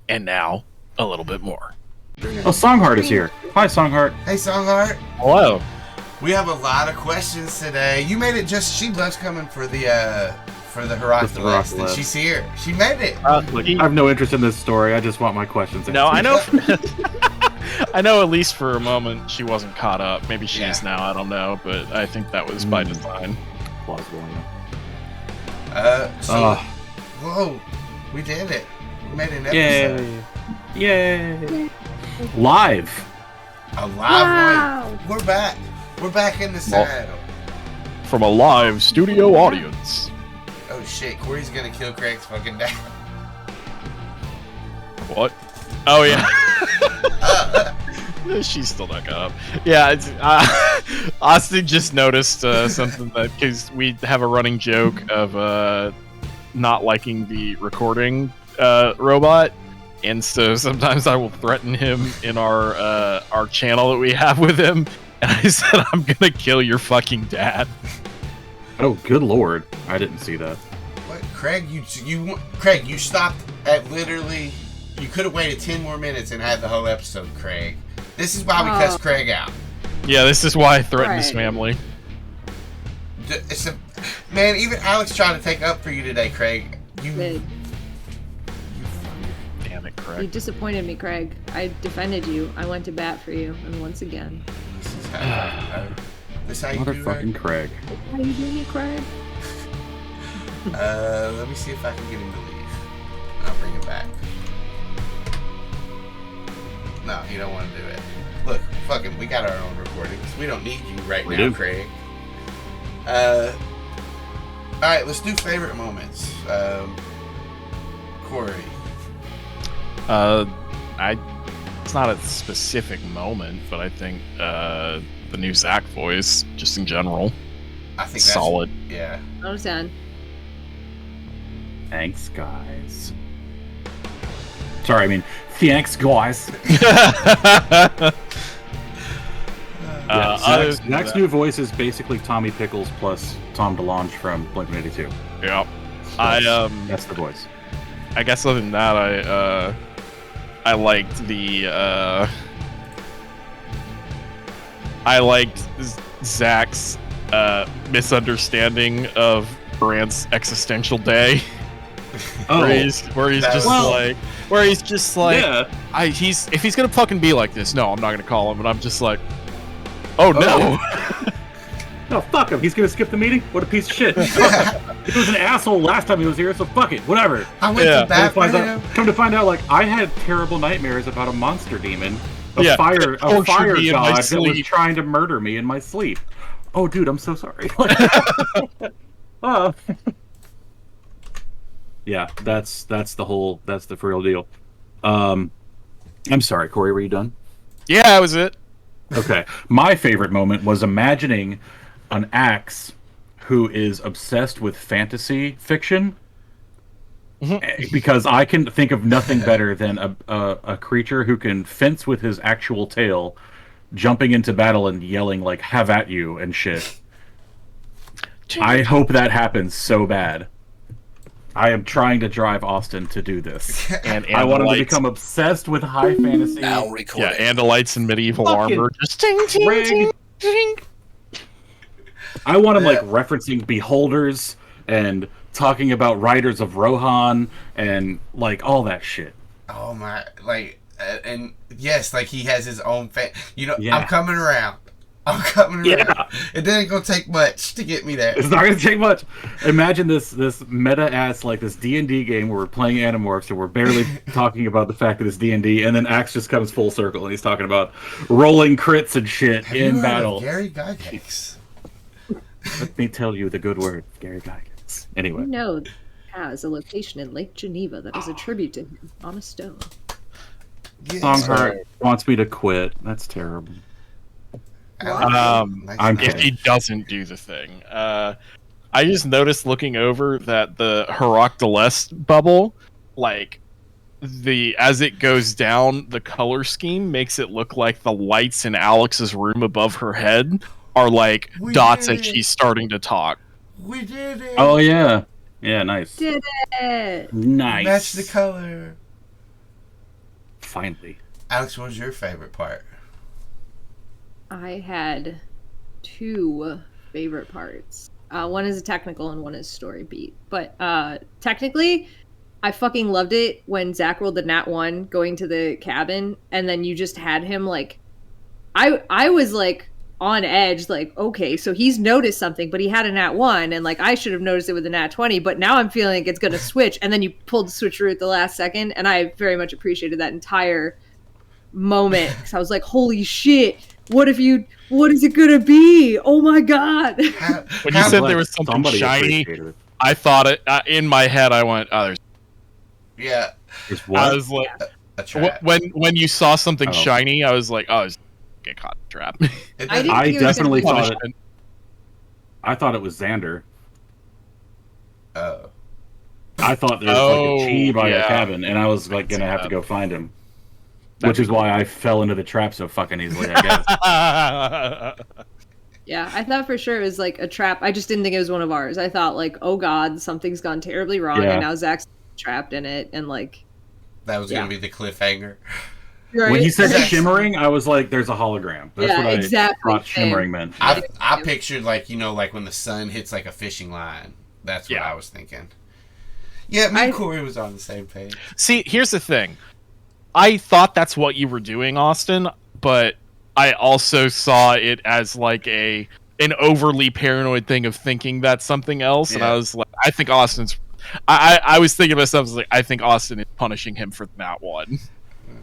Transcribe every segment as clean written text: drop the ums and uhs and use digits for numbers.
and now a little bit more. Oh, Songheart is here. Hi, Songheart. Hey, Songheart. Hello. We have a lot of questions today. You made it she loves coming for the Hirac Delest, and she's here. She made it. I have no interest in this story. I just want my questions answered. No, I know. I know at least for a moment she wasn't caught up. Maybe she is now. I don't know, but I think that was by design. Plausible, yeah. Whoa, we did it. We made an episode. Yay! Live. A live one. We're back. We're back in the saddle. From a live studio audience. Oh shit, Cory's gonna kill Craig's fucking dad. What? Oh yeah. She's still not up. Yeah, it's, Austin just noticed something that, because we have a running joke of not liking the recording robot, and so sometimes I will threaten him in our channel that we have with him, and I said, I'm gonna kill your fucking dad. Oh, good lord! I didn't see that. What, Craig? You stopped at literally. You could have waited 10 more minutes and had the whole episode, Craig. This is why we cussed Craig out. Yeah, this is why I threatened his family. Man, even Alex tried to take up for you today, Craig. Damn it, Craig. You disappointed me, Craig. I defended you. I went to bat for you, and once again. This is how you do, motherfucking Craig. How you doing, Craig? Let me see if I can get him to leave. I'll bring him back. No, he don't want to do it. Look, fuck him. We got our own recordings. We don't need you right now, Craig. Alright, let's do favorite moments. Cory. It's not a specific moment, but I think the new Zach voice, just in general, I think solid. Yeah. I understand. Thanks, guys. Sorry, I mean, thanks, guys. Zach's new voice is basically Tommy Pickles plus Tom DeLonge from Blink-182. Yeah. That's the voice. I guess other than that, I liked Zach's misunderstanding of Brant's existential day. Where he's just like, yeah. If he's gonna fucking be like this, no, I'm not gonna call him. And I'm just like, oh no. No, fuck him. He's gonna skip the meeting? What a piece of shit. He was an asshole last time he was here, so fuck it. Whatever. I went to bat for him. Come to find out, like, I had terrible nightmares about a monster demon, a fire god that was trying to murder me in my sleep. Oh, dude, I'm so sorry. Yeah, that's the for real deal. I'm sorry, Cory, were you done? Yeah, that was it. Okay. My favorite moment was imagining an Axe who is obsessed with fantasy fiction, because I can think of nothing better than a creature who can fence with his actual tail, jumping into battle and yelling like "have at you" and shit. I hope that happens so bad. I am trying to drive Austin to do this. And I want him to become obsessed with high fantasy. Now recording. Yeah, Andalites in medieval armor. Just ting, ting, ting, ting. I want him like referencing Beholders and talking about Riders of Rohan and like all that shit. Oh my, like, and yes, like he has his own I'm coming around. I'm coming around. Yeah. It ain't gonna take much to get me there. It's not gonna take much. Imagine this meta ass like this D&D game where we're playing Animorphs and we're barely talking about the fact that it's D&D, and then Axe just comes full circle and he's talking about rolling crits and shit in battle. Gary Gygax. Let me tell you the good word, Gary Gygax. Anyway. You know, has a location in Lake Geneva that is a tribute to him on a stone. Yes. Songheart wants me to quit. That's terrible. If he doesn't do the thing. I just noticed looking over that the Hirac Delest bubble, like, as it goes down, the color scheme makes it look like the lights in Alex's room above her head are like dots as she's starting to talk. We did it! Oh, yeah. Yeah, nice. Did it! Nice. Match the color. finally. Alex, what was your favorite part? I had 2 favorite parts. One is a technical and one is story beat. But technically, I fucking loved it when Zach rolled the nat 1 going to the cabin, and then you just had him like, I was like on edge, like, okay, so he's noticed something, but he had a nat 1, and like I should have noticed it with a nat 20, but now I'm feeling like it's gonna switch, and then you pulled the switcheroo at the last second, and I very much appreciated that entire moment because I was like, holy shit, what is it gonna be? Oh my god. When you said there was something shiny, I thought it in my head. I went, "Oh, there's." Yeah. There's what? I was like, A trap. when you saw something Oh. shiny, I was like, "Oh, get caught in a trap." It I doesn't- didn't I think it was definitely gonna be- thought it. I thought it was Xander. Oh. I thought there was Oh, like a chi by yeah. the cabin, and I was like gonna have to go find him. Which is why I fell into the trap so fucking easily, I guess. Yeah, I thought for sure it was like a trap. I just didn't think it was one of ours. I thought like, oh god, something's gone terribly wrong, Yeah. and now Zach's trapped in it, and like, That was going to be the cliffhanger. right? When he said Yes. shimmering, I was like, "There's a hologram." That's Yeah, what I exactly. thought shimmering meant. I pictured like, like when the sun hits like a fishing line. That's what Yeah. I was thinking. Yeah, me and Cory was on the same page. See, here's the thing. I thought that's what you were doing, Austin, but I also saw it as like an overly paranoid thing of thinking that's something else, and Yeah. I was like, I think Austin's. I was thinking to myself, I was like, I think Austin is punishing him for that one,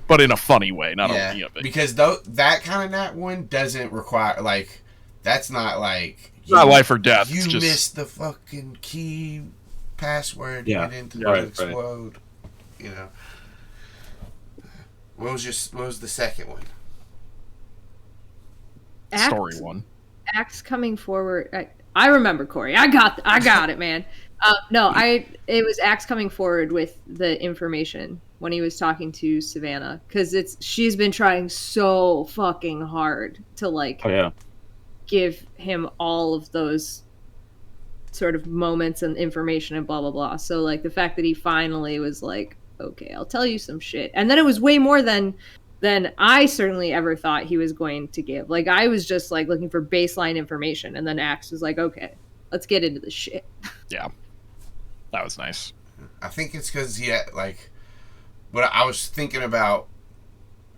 but in a funny way, not Yeah, a but because that kind of nat one doesn't require like that's not like it's not life or death. You It's just missed the fucking key password. Yeah, You didn't right, explode. What was the second one? story one. Acts coming forward. I remember, Cory. I got it, man. It was Axe coming forward with the information when he was talking to Savannah, because she's been trying so fucking hard to like Oh yeah. give him all of those sort of moments and information and blah blah blah. So like the fact that he finally was like, okay, I'll tell you some shit, and then it was way more than I certainly ever thought he was going to give. Like I was just like looking for baseline information, and then Axe was like, okay, let's get into the shit. Yeah, that was nice. I think it's because he had, like, what I was thinking about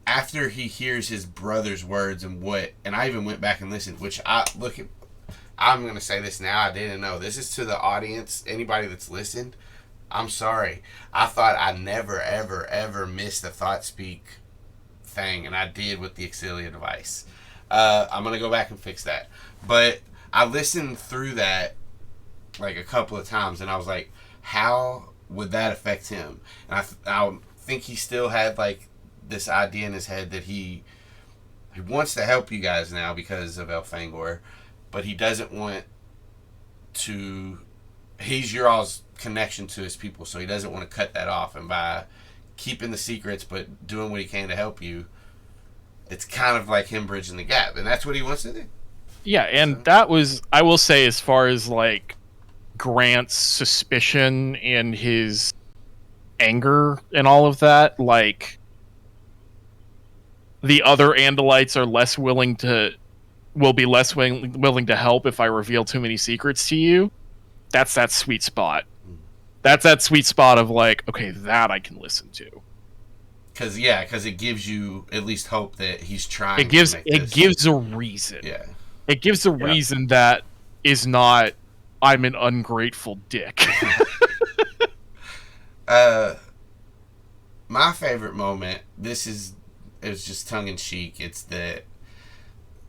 after he hears his brother's words and I even went back and listened, I'm going to say this now, I didn't know. This is to the audience, anybody that's listened. I'm sorry. I thought I never, ever, ever missed the thought speak thing, and I did with the Exilia device. I'm going to go back and fix that. But I listened through that like a couple of times, and I was like, how would that affect him? And I think he still had like this idea in his head that he wants to help you guys now because of Elfangor, but he doesn't want to. He's your all's connection to his people, so he doesn't want to cut that off. And by keeping the secrets but doing what he can to help you, it's kind of like him bridging the gap, and that's what he wants to do. Yeah, and that was, I will say, as far as like Grant's suspicion and his anger and all of that, like the other Andalites are will be less willing to help if I reveal too many secrets to you. That's that sweet spot. That's that sweet spot of like, okay, that I can listen to. Because it gives you at least hope that he's trying. It gives to make this. gives a reason. Yeah. It gives a reason that is not, I'm an ungrateful dick. My favorite moment, it was just tongue in cheek. It's that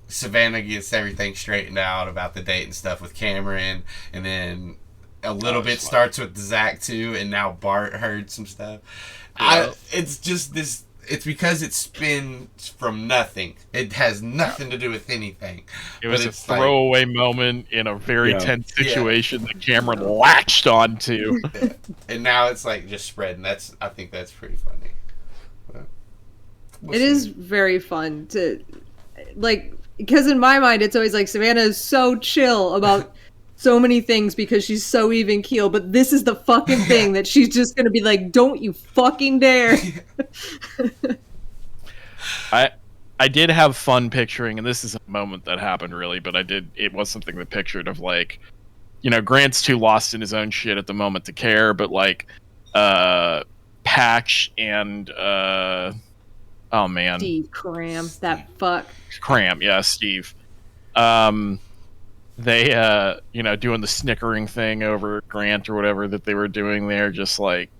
Savannah gets everything straightened out about the date and stuff with Cameron, and then a little bit starts with Zach too, and now Bart heard some stuff. Yeah. It's just this. It's because it spins from nothing. It has nothing to do with anything. It was But a it's like- throwaway moment in a very Yeah. tense situation that Cameron latched onto. And now it's like just spreading. I think that's pretty funny. But we'll It see. is very fun to, like, because in my mind it's always like Savannah is so chill about so many things because she's so even keel, but this is the fucking thing that she's just gonna be like, don't you fucking dare. I did have fun picturing, and this is a moment that happened really, but it was something that pictured of like, Grant's too lost in his own shit at the moment to care, but like, Patch and oh man, Steve Cram, that fuck. Cram, yeah, Steve. They doing the snickering thing over Grant or whatever that they were doing there, just like,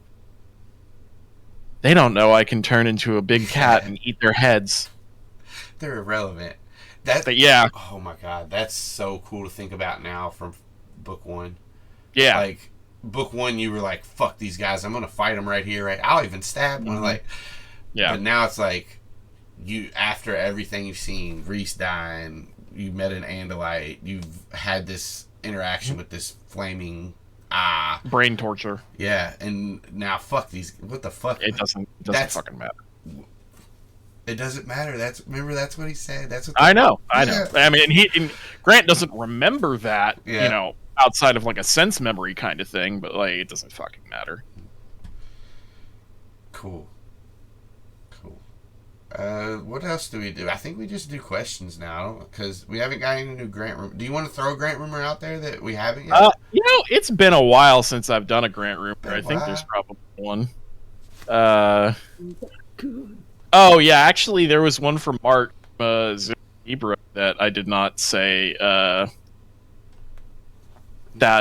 they don't know I can turn into a big cat and eat their heads. They're irrelevant. But yeah. Oh my god, that's so cool to think about now from book one. Yeah. Like, book one, you were like, fuck these guys, I'm gonna fight them right here, right? I'll even stab one, like... Yeah. But now it's like, you, after everything you've seen, Reese dying, you met an Andalite, you've had this interaction with this flaming brain torture. Yeah, and now fuck these, what the fuck? It doesn't fucking matter. It doesn't matter. Remember that's what he said. That's what I know. I mean, Grant doesn't remember that, outside of like a sense memory kind of thing, but like it doesn't fucking matter. Cool. What else do we do? I think we just do questions now because we haven't got any new Grant rumor. Do you want to throw a Grant rumor out there that we haven't yet? It's been a while since I've done a Grant rumor. I think there's probably one. Oh yeah, actually there was one from Mark Zebra that I did not say that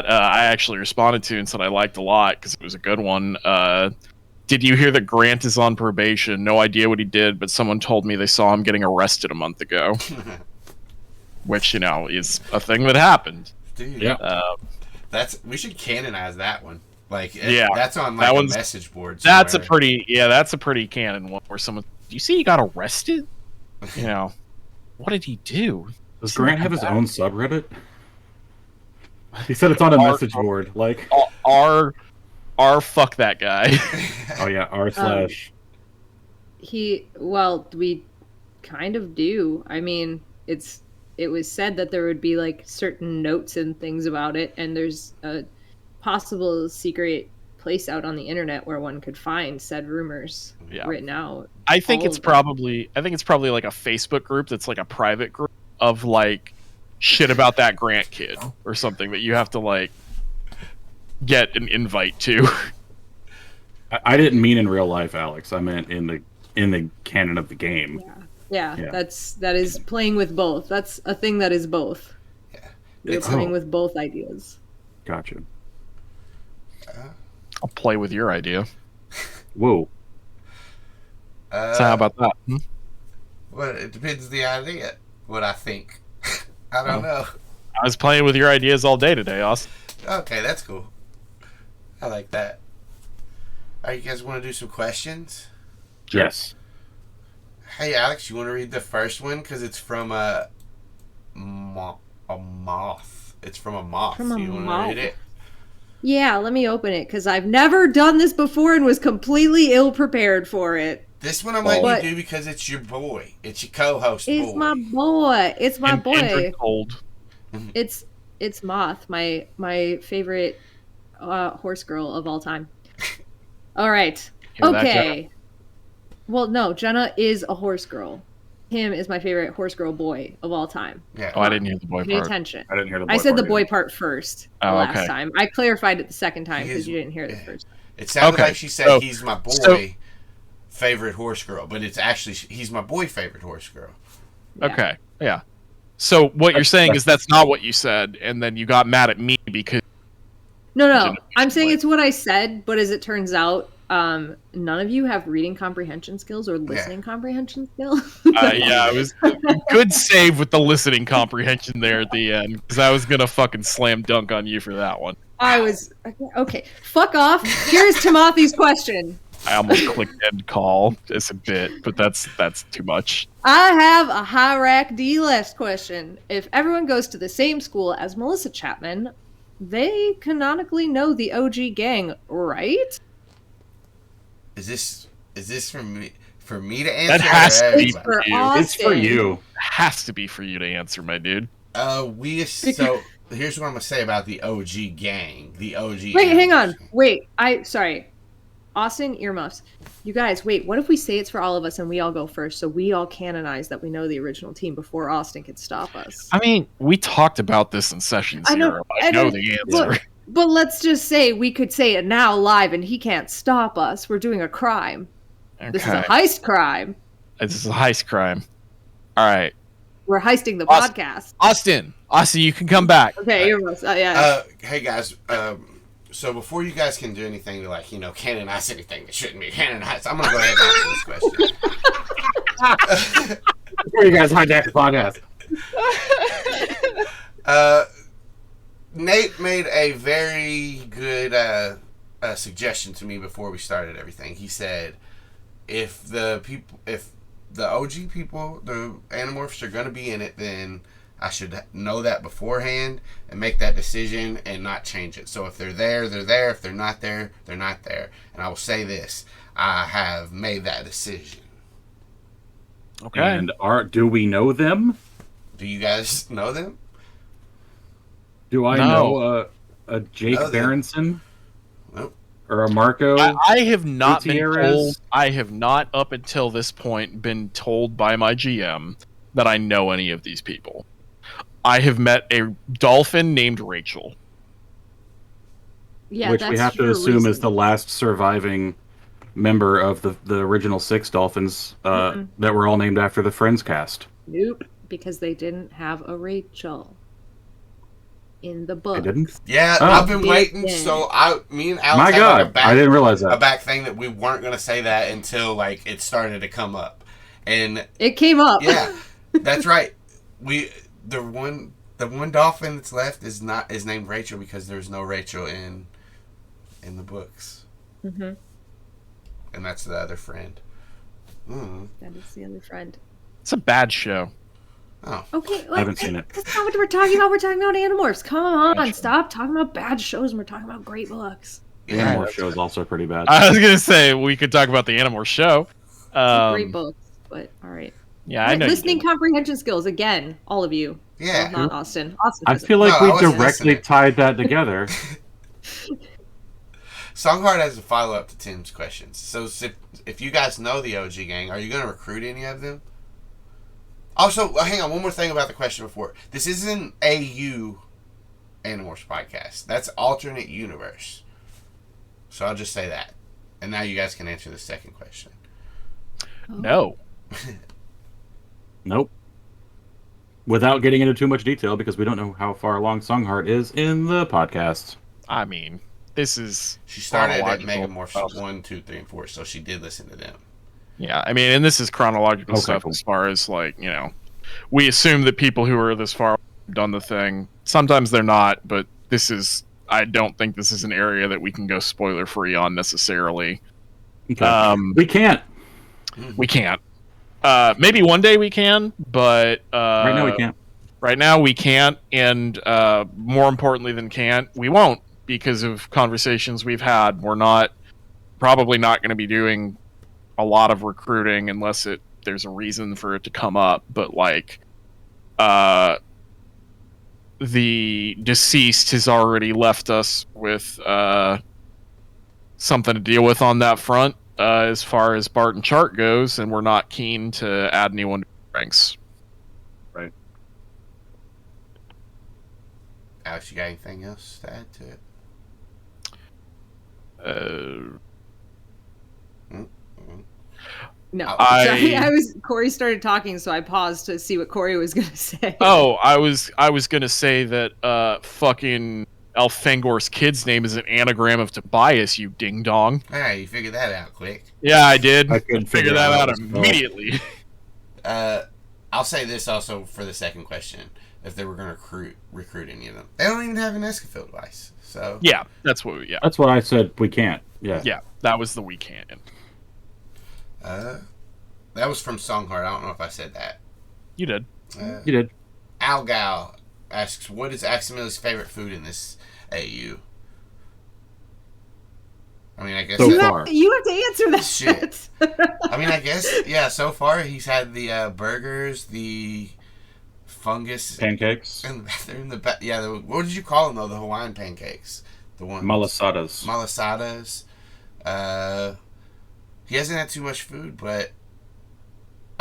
I actually responded to and said I liked a lot because it was a good one. Did you hear that Grant is on probation? No idea what he did, but someone told me they saw him getting arrested a month ago. Which, is a thing that happened. Dude, yeah. We should canonize that one. Like, that's on like a message board somewhere. That's a pretty canon one where someone, do you see he got arrested? What did he do? Does Grant have his own subreddit? He said it's on a message board. Like R fuck that guy. Oh yeah, r/. We kind of do. I mean, it was said that there would be like certain notes and things about it, and there's a possible secret place out on the internet where one could find said rumors written out. I think it's probably like a Facebook group that's like a private group of like shit about that Grant kid or something that you have to like get an invite to. I didn't mean in real life, Alex. I meant in the canon of the game. Yeah. That is playing with both. That's a thing that is both. Yeah. You're playing with both ideas. Gotcha. I'll play with your idea. Whoa. So how about that? Well, it depends on the idea. What I think. I don't know. I was playing with your ideas all day today, Austin. Okay, that's cool. I like that. All right, you guys want to do some questions? Yes. Hey, Alex, you want to read the first one? Because it's from a moth. It's from a moth. You want to read it? Yeah, let me open it, because I've never done this before and was completely ill-prepared for it. This one I'm letting you do because it's your boy. It's your co-host boy. It's my boy. It's my boy. Cold. It's Moth, my favorite horse girl of all time. All right. Okay. Well, no, Jenna is a horse girl. Him is my favorite horse girl boy of all time. Yeah. Oh, I didn't hear the boy Pay part. attention. I didn't hear the boy I said part the boy either. part first last time. I clarified it the second time because you didn't hear it the first time. It sounded like she said he's my boy favorite horse girl, but it's actually he's my boy favorite horse girl. Yeah. Okay. Yeah. So what you're saying is that's not what you said, and then you got mad at me because... No. I'm saying it's what I said, but as it turns out, none of you have reading comprehension skills or listening comprehension skills. It was a good save with the listening comprehension there at the end, because I was gonna fucking slam dunk on you for that one. I was okay. Fuck off. Here's Timothy's question. I almost clicked end call as a bit, but that's too much. I have a Hirac Delest question. If everyone goes to the same school as Melissa Chapman, they canonically know the OG gang, right? Is this for me to answer? That has to be for you. Austin. It's for you. It has to be for you to answer, my dude. So here's what I'm gonna say about the OG gang. The OG. Wait, hang on. Wait, sorry. Austin, earmuffs. You guys, wait, what if we say it's for all of us and we all go first so we all canonize that we know the original team before Austin can stop us? I mean, we talked about this in session I know, 0. I know the answer. But let's just say we could say it now live and he can't stop us. We're doing a crime. Okay. This is a heist crime. This is a heist crime. All right. We're heisting the Austin. podcast. Austin, you can come back. Okay, earmuffs. Yeah. Hey guys, so before you guys can do anything to canonize anything that shouldn't be canonized, I'm gonna go ahead and answer this question. Before you guys hijack the podcast. Nate made a very good suggestion to me before we started everything. He said, if the OG people, the Animorphs, are going to be in it, then I should know that beforehand and make that decision and not change it. So if they're there, they're there. If they're not there, they're not there. And I will say this, I have made that decision. Okay. And do we know them? Do you guys know them? Do I know a Jake Berenson? Nope. Or a Marco? I have not Gutierrez? been told. I have not, up until this point, been told by my GM that I know any of these people. I have met a dolphin named Rachel. Yeah, which we have to assume is the last surviving member of the original 6 dolphins that were all named after the Friends cast. Nope, because they didn't have a Rachel in the book. They didn't? Yeah, Oh. I've been waiting. So me and Alex My had God, I didn't realize that. a back thing that we weren't going to say that until it started to come up, and It came up. yeah, that's right. The one dolphin that's left is named Rachel because there's no Rachel in the books, and that's the other friend. That is the other friend. It's a bad show. Oh, Okay, I haven't seen it. That's not what we're talking about. We're talking about Animorphs. Come on, stop talking about bad shows and we're talking about great books. The yeah. Animorph show is also pretty bad. I was gonna say we could talk about the Animorphs show. Great books, but all right. Yeah, I know. Listening comprehension skills again, all of you. Yeah. Well, not Austin. Austin I doesn't. feel like No, I we wasn't directly listening. tied that together. Songheart has a follow up to Tim's questions. So if you guys know the OG gang, are you going to recruit any of them? Also, hang on, one more thing about the question before. This isn't AU Animorphs podcast. That's alternate universe. So I'll just say that. And now you guys can answer the second question. No. Nope. Without getting into too much detail, because we don't know how far along Songheart is in the podcast. I mean, this is. She started at chronological Megamorphs stuff. 1, 2, 3, and 4, so she did listen to them. Yeah, I mean, and this is chronological Okay, stuff cool. as far as we assume that people who are this far have done the thing. Sometimes they're not, but this is. I don't think this is an area that we can go spoiler free on necessarily. Okay. We can't. We can't. Maybe one day we can, but Right now we can't. Right now we can't, and more importantly than can't, we won't because of conversations we've had. We're probably not going to be doing a lot of recruiting unless there's a reason for it to come up. But the deceased has already left us with something to deal with on that front as far as Bart and Chart goes, and we're not keen to add anyone to the ranks. Right. Alex, you got anything else to add to it? No. I- Sorry, Cory started talking, so I paused to see what Cory was going to say. Oh, I was gonna say that fucking Elfangor's kid's name is an anagram of Tobias, you ding dong. Hey, you figured that out quick. Yeah, I did. I couldn't figure figure that it out out as well. immediately. I'll say this also for the second question: if they were going to recruit any of them, they don't even have an Escafil device. So Yeah, that's what. Yeah, That's what I said. We can't. Yeah. yeah, that was the we can't. that was from Songheart. I don't know if I said that. You did. You did. Algal asks, "What is Aximili's favorite food in this AU?" I mean, I guess So you, far. have to answer that. Shit. I mean, I guess so far he's had the burgers, the fungus, Pancakes. and they're in the back. Yeah, what did you call them though? The Hawaiian pancakes, the one Malasadas. malasadas. He hasn't had too much food, but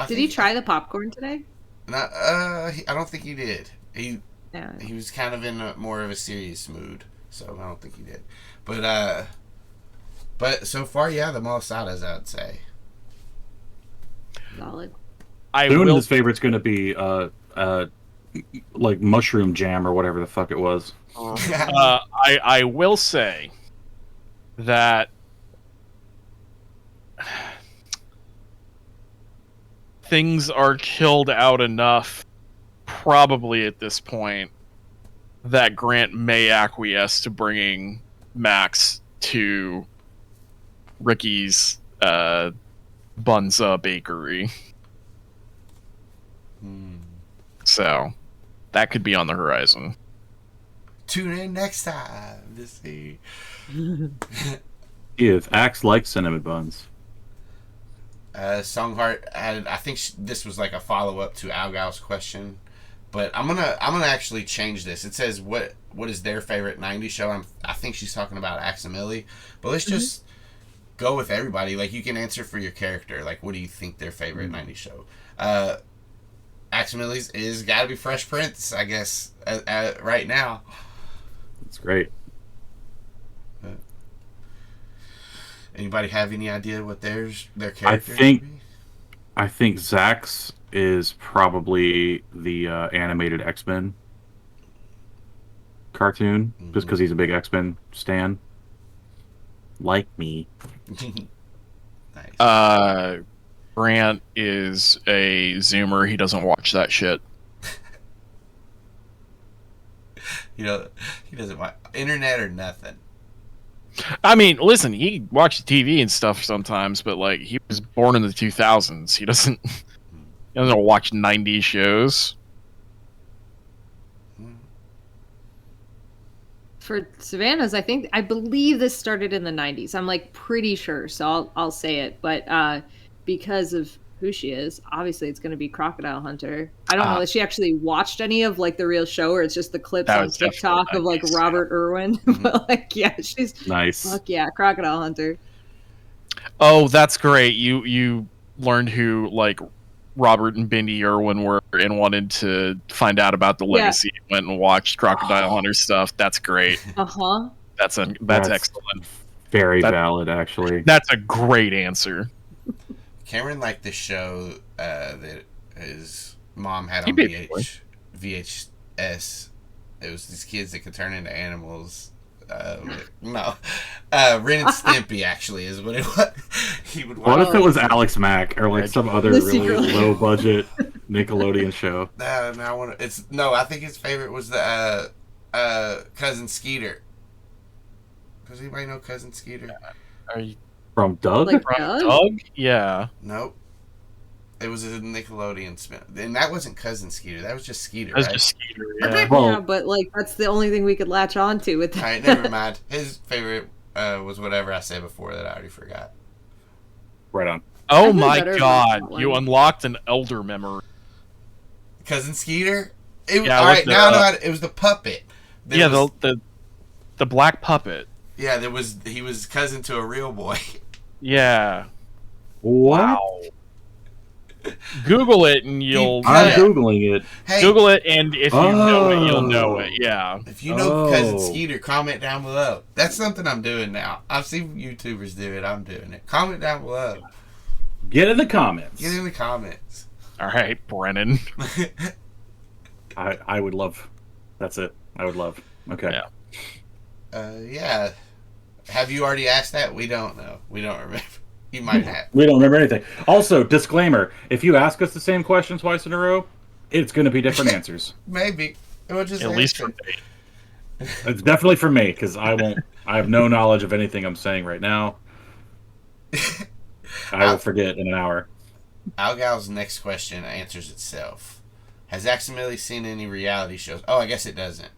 Did he try the popcorn today? Not, I don't think he did. He was kind of in more of a serious mood, so I don't think he did. But so far, yeah, the malasadas, I would say. Solid. Soon his favorite's going to be like mushroom jam or whatever the fuck it was. I will say that things are chilled out enough, probably at this point, that Grant may acquiesce to bringing Max to Ricky's Bunza Bakery. So that could be on the horizon. Tune in next time to see If Axe likes cinnamon buns. Songheart added. I think this was like a follow up to Algal's question, but I'm gonna actually change this. It says what is their favorite '90s show. I think she's talking about Axe and Millie, but let's just go with everybody. Like, you can answer for your character. Like, what do you think their favorite '90s show? Axe and Millie's is gotta be Fresh Prince, I guess. Right now, it's great. Anybody have any idea what their character? I think Zach's is probably the animated X-Men cartoon, just because he's a big X-Men stan, like me. Nice. Grant is a Zoomer. He doesn't watch that shit. He doesn't watch internet or nothing. I mean, listen, he watches TV and stuff sometimes, but like, he was born in the 2000s. He doesn't watch 90s shows. For Savannah's, I believe this started in the 90s. I'm like pretty sure, so I'll say it. But because of who she is, obviously it's going to be Crocodile Hunter. I don't know if she actually watched any of like the real show, or it's just the clips on TikTok of like Robert Irwin. But like, yeah, she's nice. Fuck yeah, Crocodile Hunter. Oh, that's great. You learned who like Robert and Bindi Irwin were and wanted to find out about the legacy. Yeah. Went and watched Crocodile Hunter stuff. That's great. That's excellent. Very valid, actually. That's a great answer. Cameron liked the show that his mom had on VHS. It was these kids that could turn into animals. Ren and Stimpy actually is what it was. He would watch. What if it was Alex Mack or like some other really low budget Nickelodeon show? I think his favorite was the Cousin Skeeter. Does anybody know Cousin Skeeter? Are you from Doug? Like Doug? Yeah. Nope. It was a Nickelodeon spin, and that wasn't Cousin Skeeter. That was just Skeeter. That was right? just Skeeter. Yeah. Yeah, but like that's the only thing we could latch on to with that. All right, never mind. His favorite was whatever I said before that I already forgot. Right on. Oh my god! You unlocked an elder memory. Cousin Skeeter. All right, now it was the puppet. The black puppet. Yeah, he was cousin to a real boy. Yeah. What? Wow. Google it and you'll. I'm googling it. Hey, Google it, and if you know it, you'll know it. Yeah. If you know Cousin Skeeter, comment down below. That's something I'm doing now. I've seen YouTubers do it. I'm doing it. Comment down below. Get in the comments. Get in the comments. All right, Brennan. I would love. That's it. I would love. Okay. Yeah. Yeah. Have you already asked that? We don't know. We don't remember. You might have. We don't remember anything. Also, disclaimer: if you ask us the same question twice in a row, it's going to be different answers. Maybe. We'll just at least for me. It's definitely for me because I won't. I have no knowledge of anything I'm saying right now. I will forget in an hour. Algal's next question answers itself. Has Axe and Millie seen any reality shows? Oh, I guess it doesn't.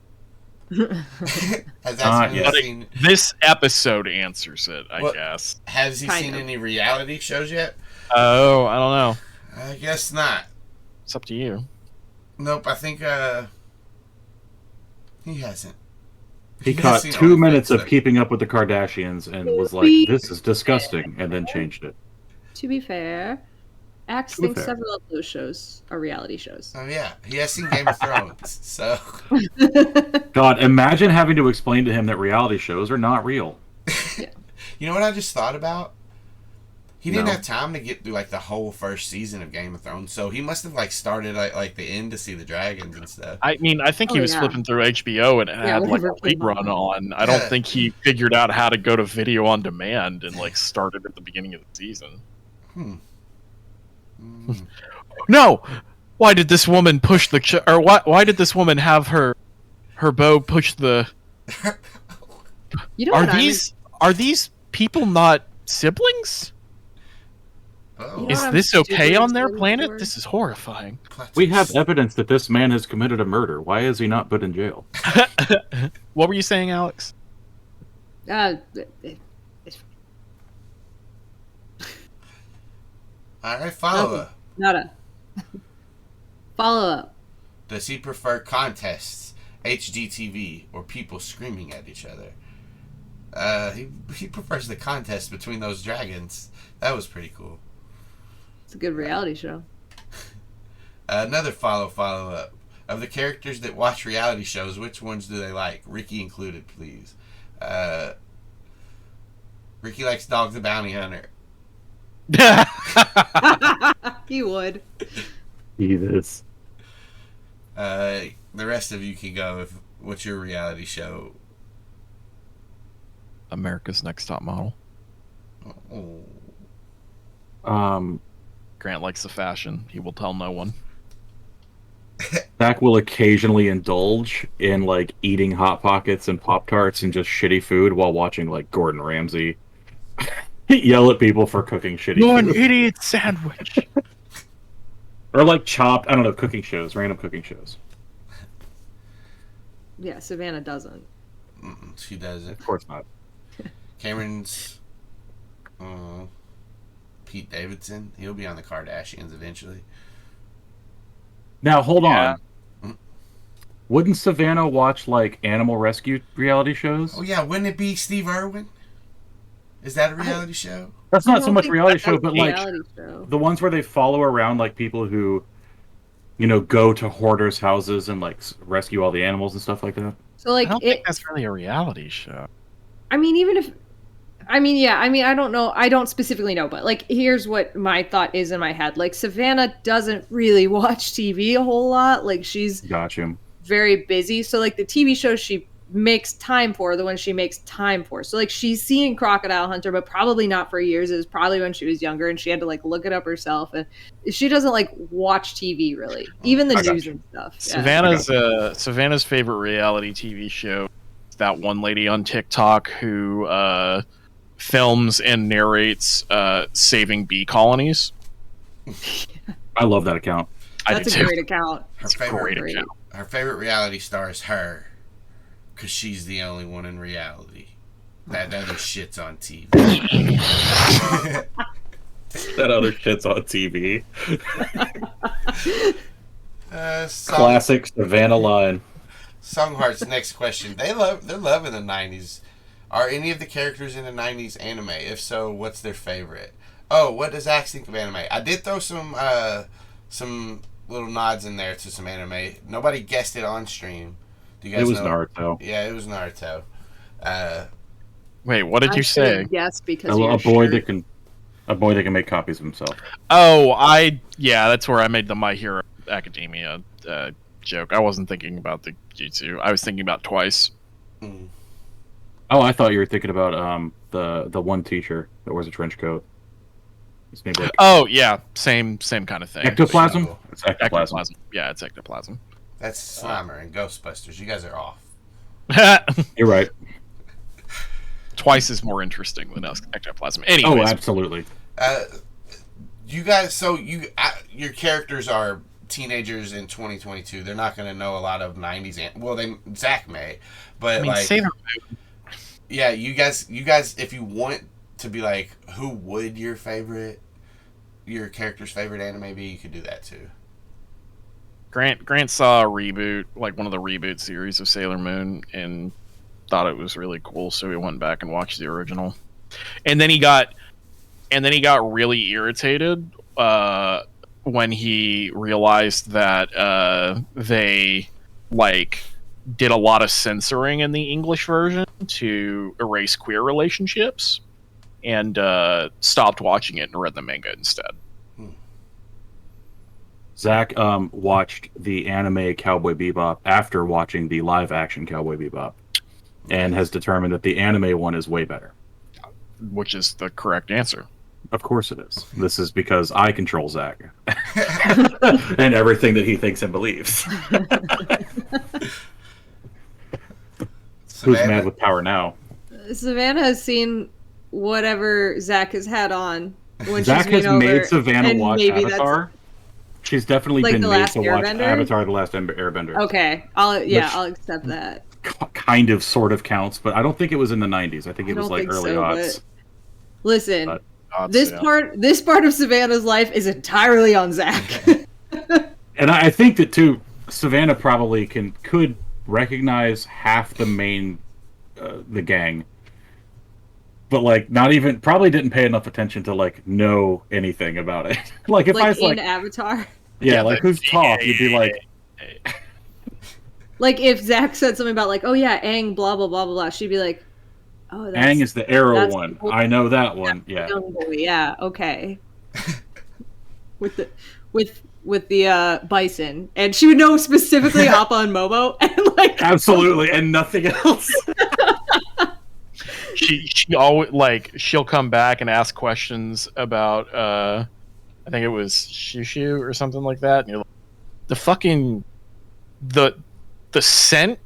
Has Axe and Millie seen... This episode answers it, I guess. Has he seen any reality shows yet? Oh, I don't know. I guess not. It's up to you. Nope, I think he hasn't. He Yes, caught he 2 only minutes thinks of so. Keeping Up with the Kardashians and was like, "This is disgusting," and then changed it. To be fair, Axe To be thinks fair. several of those shows are reality shows. Oh yeah, he has seen Game of Thrones, so God, imagine having to explain to him that reality shows are not real. you know what I just thought about? He didn't No. have time to get through like the whole first season of Game of Thrones, so he must have like started like the end to see the dragons and stuff. I mean, I think he Oh, was yeah. flipping through HBO and it had like whatever a came rerun on. on. I don't Yeah. think he figured out how to go to video on demand and like started at the beginning of the season. No, why did this woman push the or why did this woman have her bow push the? You know Are what these people not siblings? Oh, You know Is what I'm this okay super on their excited planet? for? This is horrifying. We have evidence that this man has committed a murder. Why is he not put in jail? What were you saying, Alex? It's All right, follow up. nada. Follow up. Does he prefer contests, HGTV, or people screaming at each other? He prefers the contest between those dragons. That was pretty cool. It's a good reality show. Another follow up. Of the characters that watch reality shows, which ones do they like? Ricky included, please. Ricky likes Dog the Bounty Hunter. He would. Jesus. The rest of you can go. What's your reality show? America's Next Top Model. Oh. Grant likes the fashion. He will tell no one. Zach will occasionally indulge in like eating Hot Pockets and Pop Tarts and just shitty food while watching like Gordon Ramsay yell at people for cooking shitty You're an food. idiot sandwich. Or like Chopped, I don't know, cooking shows, random cooking shows. Yeah, Savannah doesn't. She doesn't. Of course not. Cameron's Pete Davidson. He'll be on the Kardashians eventually. Now hold Yeah. on. Wouldn't Savannah watch like animal rescue reality shows? Oh yeah, wouldn't it be Steve Irwin? Is that a reality show? That's I not don't so much think reality that's show, a but like reality show. the ones where they follow around like people who, you know, go to hoarders' houses and like rescue all the animals and stuff like that. So like I don't think that's really a reality show. I mean, even if, I mean, yeah, I mean, I don't know, I don't specifically know, but like, here's what my thought is in my head. Like, Savannah doesn't really watch TV a whole lot. Like, she's Got you. very busy. So like, the TV shows she makes time for, the ones she makes time for. So like, she's seen Crocodile Hunter, but probably not for years. It was probably when she was younger and she had to like look it up herself. And she doesn't like watch TV really, even the I got news you. and stuff. Yeah. Savannah's favorite reality TV show is that one lady on TikTok who films and narrates saving bee colonies. I love that account. That's I a do great too. account. It's a great account. Her favorite reality star is her, because she's the only one in reality. That other shit's on TV. That other shit's on TV. Classic. Classic Savannah line. Songheart's next question. They're loving the 90s. Are any of the characters in the 90s anime? If so, what's their favorite? Oh, what does Axe think of anime? I did throw some little nods in there to some anime. Nobody guessed it on stream. Do you guys It was know? Naruto. Yeah, it was Naruto. Wait, what did you say? Yes, because A boy that can make copies of himself. Oh, that's where I made the My Hero Academia joke. I wasn't thinking about the jutsu. I was thinking about Twice. Mm. Oh, I thought you were thinking about the one teacher that wears a trench coat. His name like Oh yeah, same kind of thing. Ectoplasm. It's ectoplasm. Ectoplasm. Yeah, it's ectoplasm. That's Slimer and Ghostbusters. You guys are off. You're right. Twice is more interesting than ectoplasm. Anyways, Oh, absolutely. You guys, your characters are teenagers in 2022. They're not going to know a lot of 90s. Zach may, but I mean, like, Sailor yeah, you guys, if you want to be like, who would your character's favorite anime be, you could do that too. Grant saw a reboot, like one of the reboot series of Sailor Moon in thought it was really cool, so he went back and watched the original. And then he got really irritated when he realized that they like did a lot of censoring in the English version to erase queer relationships, and stopped watching it and read the manga instead. Zach watched the anime Cowboy Bebop after watching the live action Cowboy Bebop, and has determined that the anime one is way better. Which is the correct answer. Of course it is. This is because I control Zach and everything that he thinks and believes. Who's mad with power now? Savannah has seen whatever Zach has had on. When Zach she's has made Savannah watch Avatar. That's... She's definitely like been the made last to watch Airbender? Avatar: The Last Airbender. Okay, I'll accept that. Kind of, sort of counts, but I don't think it was in the 90s. I think it was like early aughts. Listen, But- this part of Savannah's life is entirely on Zach. And I think that too, Savannah probably could recognize half the main, the gang, but like not even probably didn't pay enough attention to like know anything about it. Like if I was in like Avatar. Yeah, like who's Toph? You'd be like, like if Zach said something about like, oh yeah, Aang, blah blah blah blah blah, she'd be like, oh, that's, Aang is the arrow that's one. cool. I know that one. Yeah. Young boy, yeah, okay. with the bison, and she would know specifically Appa and Momo, and like Absolutely, and nothing else. She always like she'll come back and ask questions about I think it was Shushu or something like that. And you're like, the fucking the scent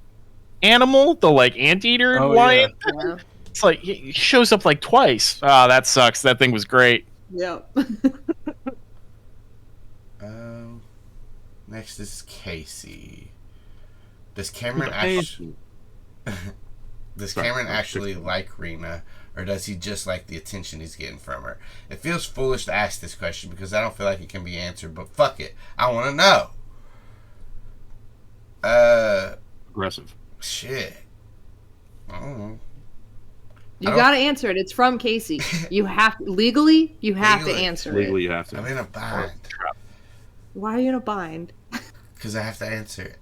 animal, the like anteater lion. Yeah. It's like he shows up like twice. Ah, that sucks. That thing was great. Yep. Next is Casey. Does Cameron actually like Rena, or does he just like the attention he's getting from her? It feels foolish to ask this question because I don't feel like it can be answered, but fuck it, I want to know. Aggressive. Shit. I don't know. You gotta answer it. It's from Casey. You have legally. You have to answer Legally, it. you have to. I'm in a bind Why are you in a bind? because I have to answer it.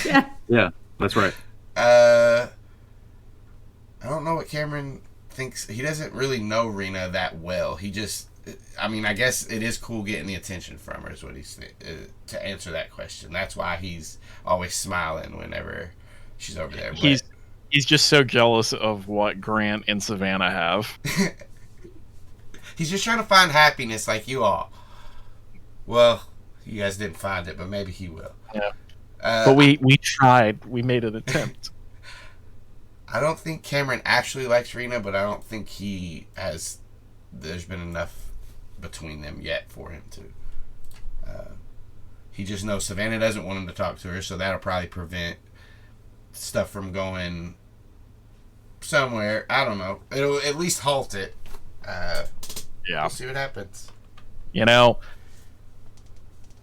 Yeah. Yeah, that's right. I don't know what Cameron thinks. He doesn't really know Rena that well. He just, I mean, I guess it is cool getting the attention from her is what he's to answer that question. That's why he's always smiling whenever she's over there. But He's just so jealous of what Grant and Savannah have. he's just trying to find happiness like you all. Well, you guys didn't find it, but maybe he will. Yeah. But we tried. We made an attempt. I don't think Cameron actually likes Rena, but I don't think there's been enough between them yet for him to. He just knows Savannah doesn't want him to talk to her, so that'll probably prevent stuff from going somewhere. I don't know. It'll at least halt it. Yeah. We'll see what happens. You know,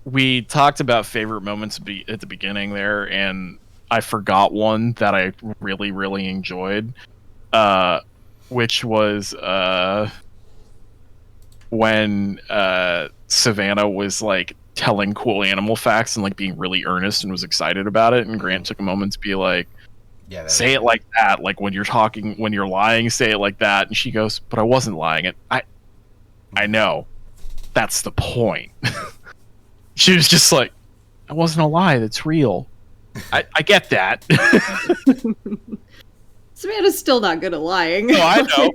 we talked about favorite moments at the beginning there, and I forgot one that I really, really enjoyed, which was when Savannah was like telling cool animal facts and like being really earnest and was excited about it, and Grant took a moment to be like, Yeah, say it like that, like when you're lying, say it like that. And she goes, but I wasn't lying. I know. That's the point. She was just like, that wasn't a lie, that's real. I get that. Savannah's still not good at lying. No, I know.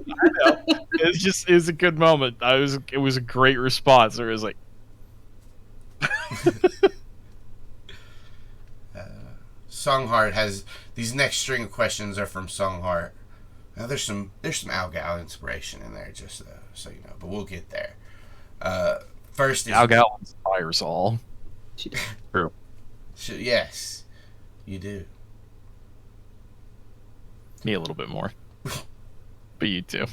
It was a good moment. It was a great response. It was like Songheart has these next string of questions are from Songheart. Now there's some Al Gal inspiration in there, just so you know, but we'll get there. First is Al Gal inspires all. True. Yes, you do. Me a little bit more. But you too.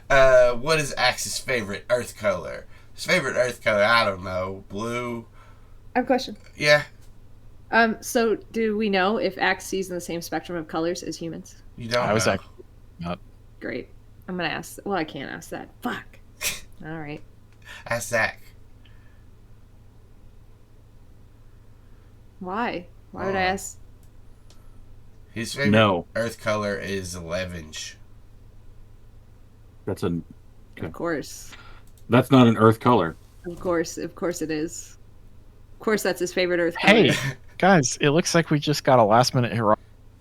What is Axe's favorite earth color? His favorite earth color, I don't know. Blue. I have a question. Yeah. So do we know if Axe sees in the same spectrum of colors as humans? You don't I was know. actually not. Great. I'm gonna ask. Well, I can't ask that. Fuck. All right. Ask Zach. Why? Why would I ask? His favorite No. Earth color is Levenge. That's a. Of course. That's not an Earth color. Of course it is. Of course, that's his favorite Earth color. Hey, guys, it looks like we just got a last-minute Hirac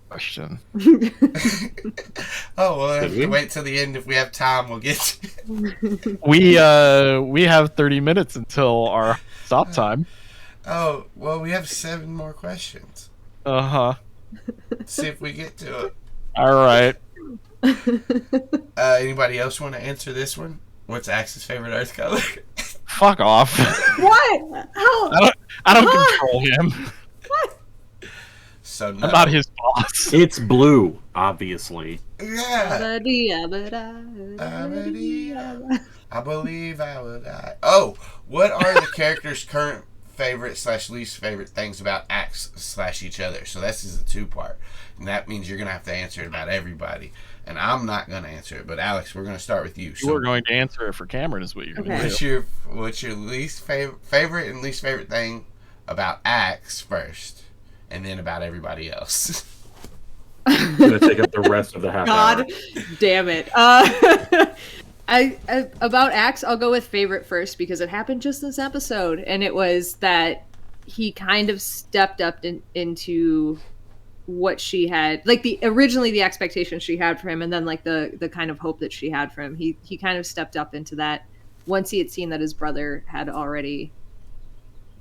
question. Oh, well, Did we? wait till the end. If we have time, we'll get to We have 30 minutes until our stop time. Oh, well, we have 7 more questions. Uh-huh. See if we get to it. All right. Anybody else want to answer this one? What's Axe's favorite Earth color? Fuck off. What? How? I don't control him. So no. I'm not his boss. It's blue, obviously. Yeah. I believe I will die. Oh, what are the characters' current favorite / least favorite things about Axe / each other? So this is a 2-part, and that means you're gonna have to answer it about everybody. And I'm not gonna answer it, but Alex, we're gonna start with you. You were going to answer it for Cameron, is what you're going to do. What's your least favorite and least favorite thing about Axe first, and then about everybody else? I'm gonna take up the rest of the half hour. God damn it. I about Axe, I'll go with favorite first because it happened just this episode, and it was that he kind of stepped up into what she had, like originally the expectation she had for him, and then like the kind of hope that she had for him. He kind of stepped up into that once he had seen that his brother had already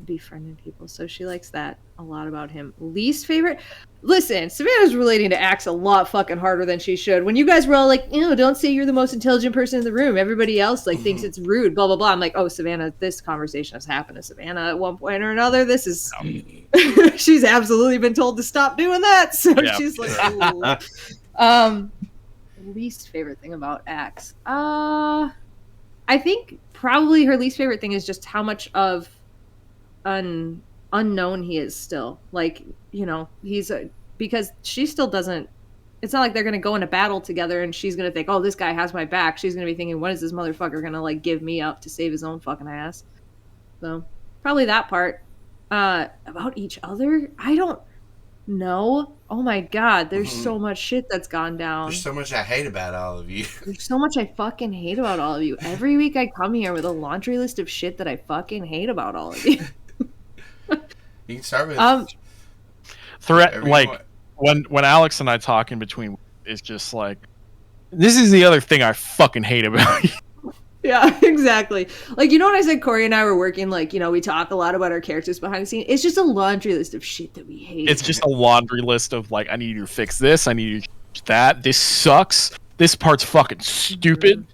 befriended people. So she likes that a lot about him. Least favorite? Listen, Savannah's relating to Axe a lot fucking harder than she should. When you guys were all like, don't say you're the most intelligent person in the room. Everybody else like thinks it's rude, blah, blah, blah. I'm like, oh, Savannah, this conversation has happened to Savannah at one point or another. This is... she's absolutely been told to stop doing that. So Yeah. she's like, ooh. Least favorite thing about Axe? I think probably her least favorite thing is just how much of unknown he is still. Like, he's because she still doesn't, it's not like they're gonna go into battle together and she's gonna think, oh, this guy has my back. She's gonna be thinking, when is this motherfucker gonna like give me up to save his own fucking ass? So probably that part. About each other, I don't know. Oh my god, there's so much shit that's gone down. There's so much I hate about all of you. There's so much I fucking hate about all of you. Every week I come here with a laundry list of shit that I fucking hate about all of you. You can start with Threat, whatever you like when Alex and I talk in between, it's just like, this is the other thing I fucking hate about you. Yeah, exactly. Like, when I said Cory and I were working, like, we talk a lot about our characters behind the scenes. It's just a laundry list of shit that we hate. It's just a laundry list of like, I need you to fix this, I need you to change that, this sucks, this part's fucking stupid.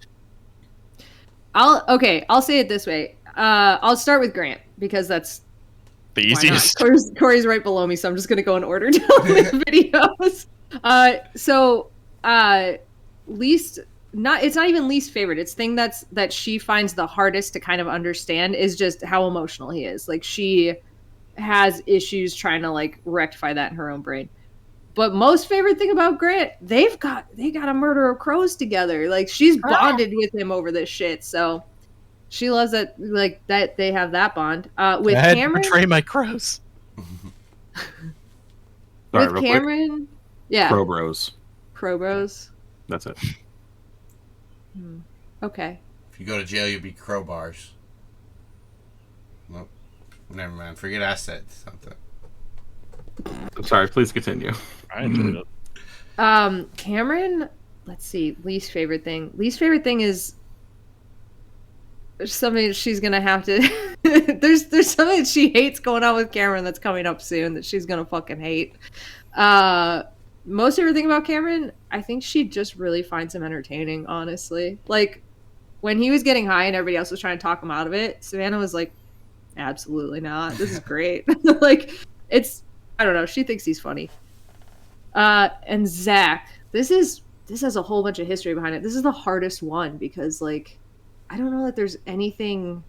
I'll say it this way. I'll start with Grant because that's The easiest. Cory's right below me, so I'm just gonna go in order down the videos. Least, it's not even least favorite. It's thing that she finds the hardest to kind of understand is just how emotional he is. Like, she has issues trying to like rectify that in her own brain. But most favorite thing about Grant, they got a murder of crows together. Like, she's bonded with him over this shit. So she loves that, like, that they have that bond. With Cameron, betray my crows. Sorry, with real Cameron, quick. yeah, Pro Bros. Crow Bros. That's it. Okay. If you go to jail, you'll be crowbars. Nope. Never mind. Forget I said something. I'm sorry. Please continue. I enjoyed it. Cameron, let's see, least favorite thing. Least favorite thing is something that she's gonna have to there's something that she hates going on with Cameron that's coming up soon that she's gonna fucking hate. Most everything about Cameron, I think she just really finds him entertaining, honestly. Like, when he was getting high and everybody else was trying to talk him out of it, Savannah was like, absolutely not, this is great. Like, it's, I don't know, she thinks he's funny. And Zach, this has a whole bunch of history behind it. This is the hardest one because, like, I don't know that there's anything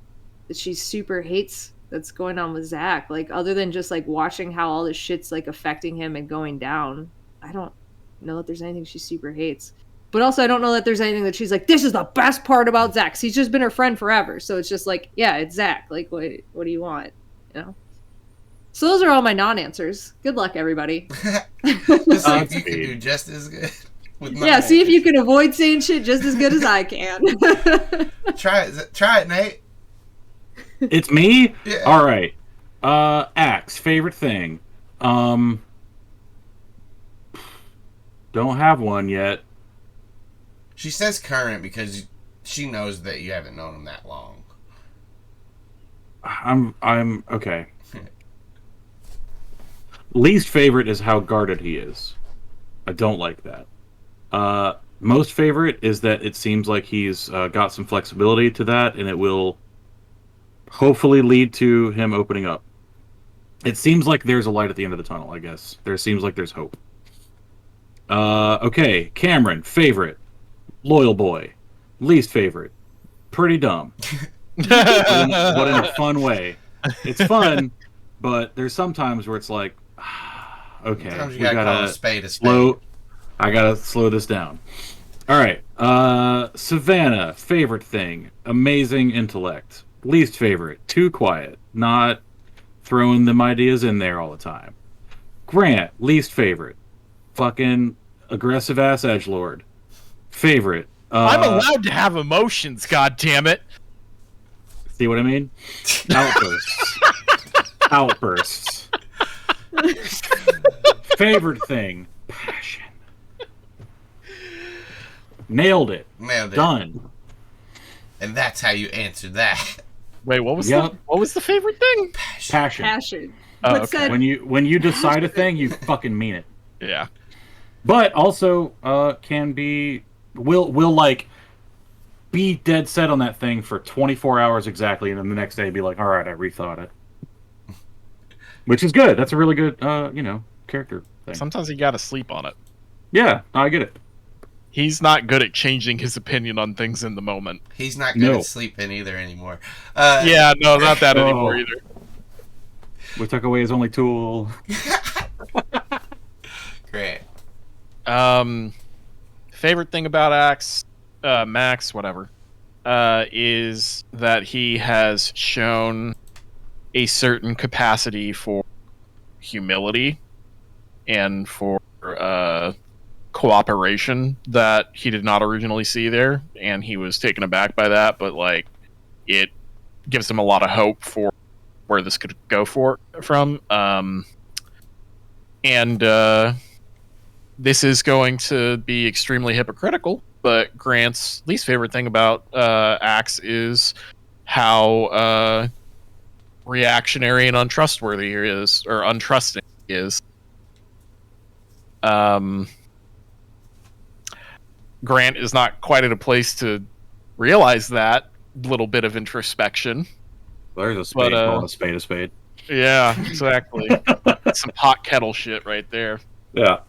that she super hates that's going on with Zach. Like, other than just like watching how all this shit's like affecting him and going down, I don't know that there's anything she super hates. But also, I don't know that there's anything that she's like, this is the best part about Zach. 'Cause he's just been her friend forever. So it's just like, yeah, it's Zach. Like, what do you want? You know? So those are all my non-answers. Good luck, everybody. Just see if you can do just as good. Yeah, see if you can avoid saying shit just as good as I can. Try it, Nate. It's me? Yeah. All right. Axe, favorite thing. Don't have one yet. She says current because she knows that you haven't known him that long. I'm okay. Least favorite is how guarded he is. I don't like that. Most favorite is that it seems like he's got some flexibility to that, and it will hopefully lead to him opening up. It seems like there's a light at the end of the tunnel, I guess. There seems like there's hope. Okay, Cameron, favorite. Loyal boy. Least favorite. Pretty dumb. but in a fun way. It's fun, but there's sometimes where it's like, okay, Sometimes you we gotta call gotta a spade a spade. I gotta slow this down. All right, Savannah, favorite thing, amazing intellect. Least favorite, too quiet, not throwing them ideas in there all the time. Grant, least favorite, fucking aggressive ass edgelord. Favorite. I'm allowed to have emotions, god damn it. See what I mean? Outbursts. Outbursts. Favorite thing, passion. Nailed it. Done. And that's how you answer that. Wait, what was the favorite thing? Passion. Oh, okay. When you decide a thing, you fucking mean it. Yeah. But also will like be dead set on that thing for 24 hours exactly, and then the next day be like, all right, I rethought it. Which is good. That's a really good character thing. Sometimes you gotta sleep on it. Yeah, I get it. He's not good at changing his opinion on things in the moment. He's not good at sleeping either anymore. Yeah, no, not that anymore either. We took away his only tool. Great. Favorite thing about Max, whatever, is that he has shown a certain capacity for humility and for cooperation that he did not originally see there, and he was taken aback by that, but like it gives him a lot of hope for where this could go from. This is going to be extremely hypocritical, but Grant's least favorite thing about Axe is how reactionary and untrustworthy he is, or untrusting he is. Grant is not quite at a place to realize that little bit of introspection. There's a spade, call a spade a spade. Yeah, exactly. Some hot kettle shit right there. Yeah.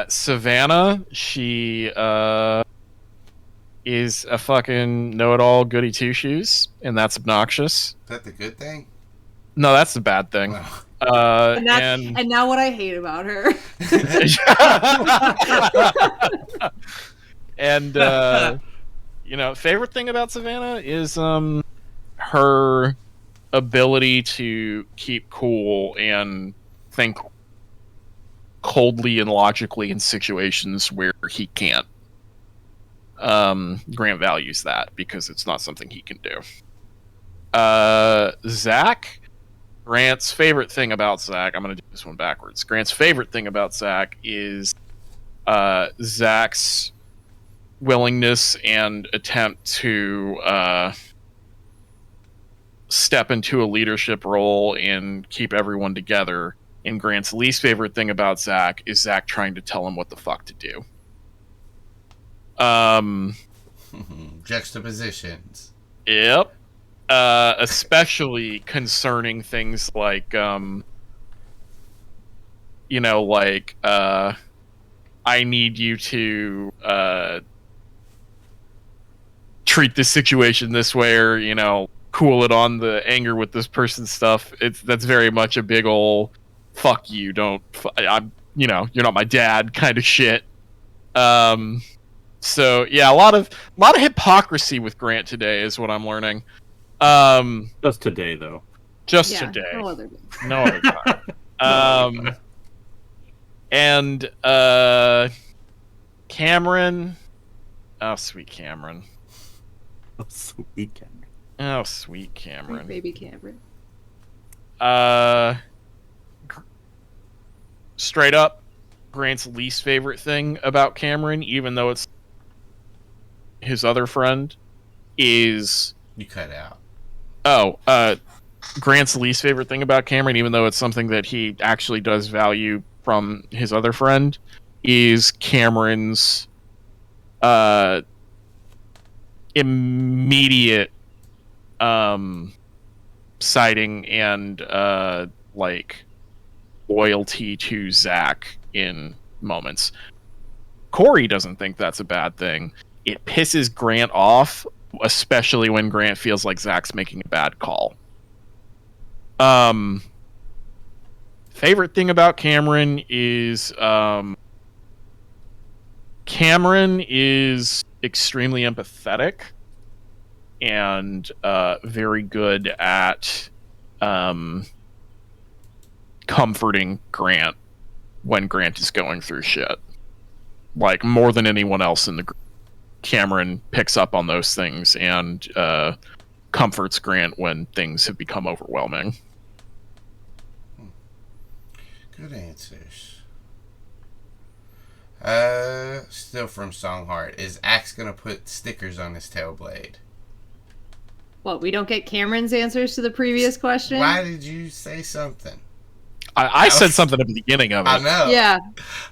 Savannah, she is a fucking know-it-all goody two-shoes, and that's obnoxious. Is that the good thing? No, that's the bad thing. Oh. And now what I hate about her. And favorite thing about Savannah is her ability to keep cool and think coldly and logically in situations where he can't. Grant values that because it's not something he can do. Zach, Grant's favorite thing about Zach, I'm going to do this one backwards. Grant's favorite thing about Zach is Zach's willingness and attempt to step into a leadership role and keep everyone together. And Grant's least favorite thing about Zach is Zach trying to tell him what the fuck to do. Juxtapositions. Yep. Especially concerning things like, I need you to treat this situation this way, or cool it on the anger with this person's stuff. That's very much a big ol' fuck you, I'm you're not my dad kind of shit. So yeah, a lot of hypocrisy with Grant today is what I'm learning. Just today though. Just today. No other time. And Cameron. Oh, sweet Cameron. Oh, sweet Cameron. Oh, sweet Cameron. Sweet baby Cameron. Straight up, Grant's least favorite thing about Cameron, even though it's his other friend, is... You cut out. Grant's least favorite thing about Cameron, even though it's something that he actually does value from his other friend, is Cameron's immediate siding and loyalty to Zach in moments. Cory doesn't think that's a bad thing. It pisses Grant off, especially when Grant feels like Zach's making a bad call. Favorite thing about Cameron is Cameron is extremely empathetic and very good at comforting Grant when Grant is going through shit. Like, more than anyone else in the group, Cameron picks up on those things and comforts Grant when things have become overwhelming. Good answers. Still from Songheart. Is Axe gonna put stickers on his tail blade? What, we don't get Cameron's answers to the previous question? Why did you say something? I said something at the beginning of it. I know. Yeah.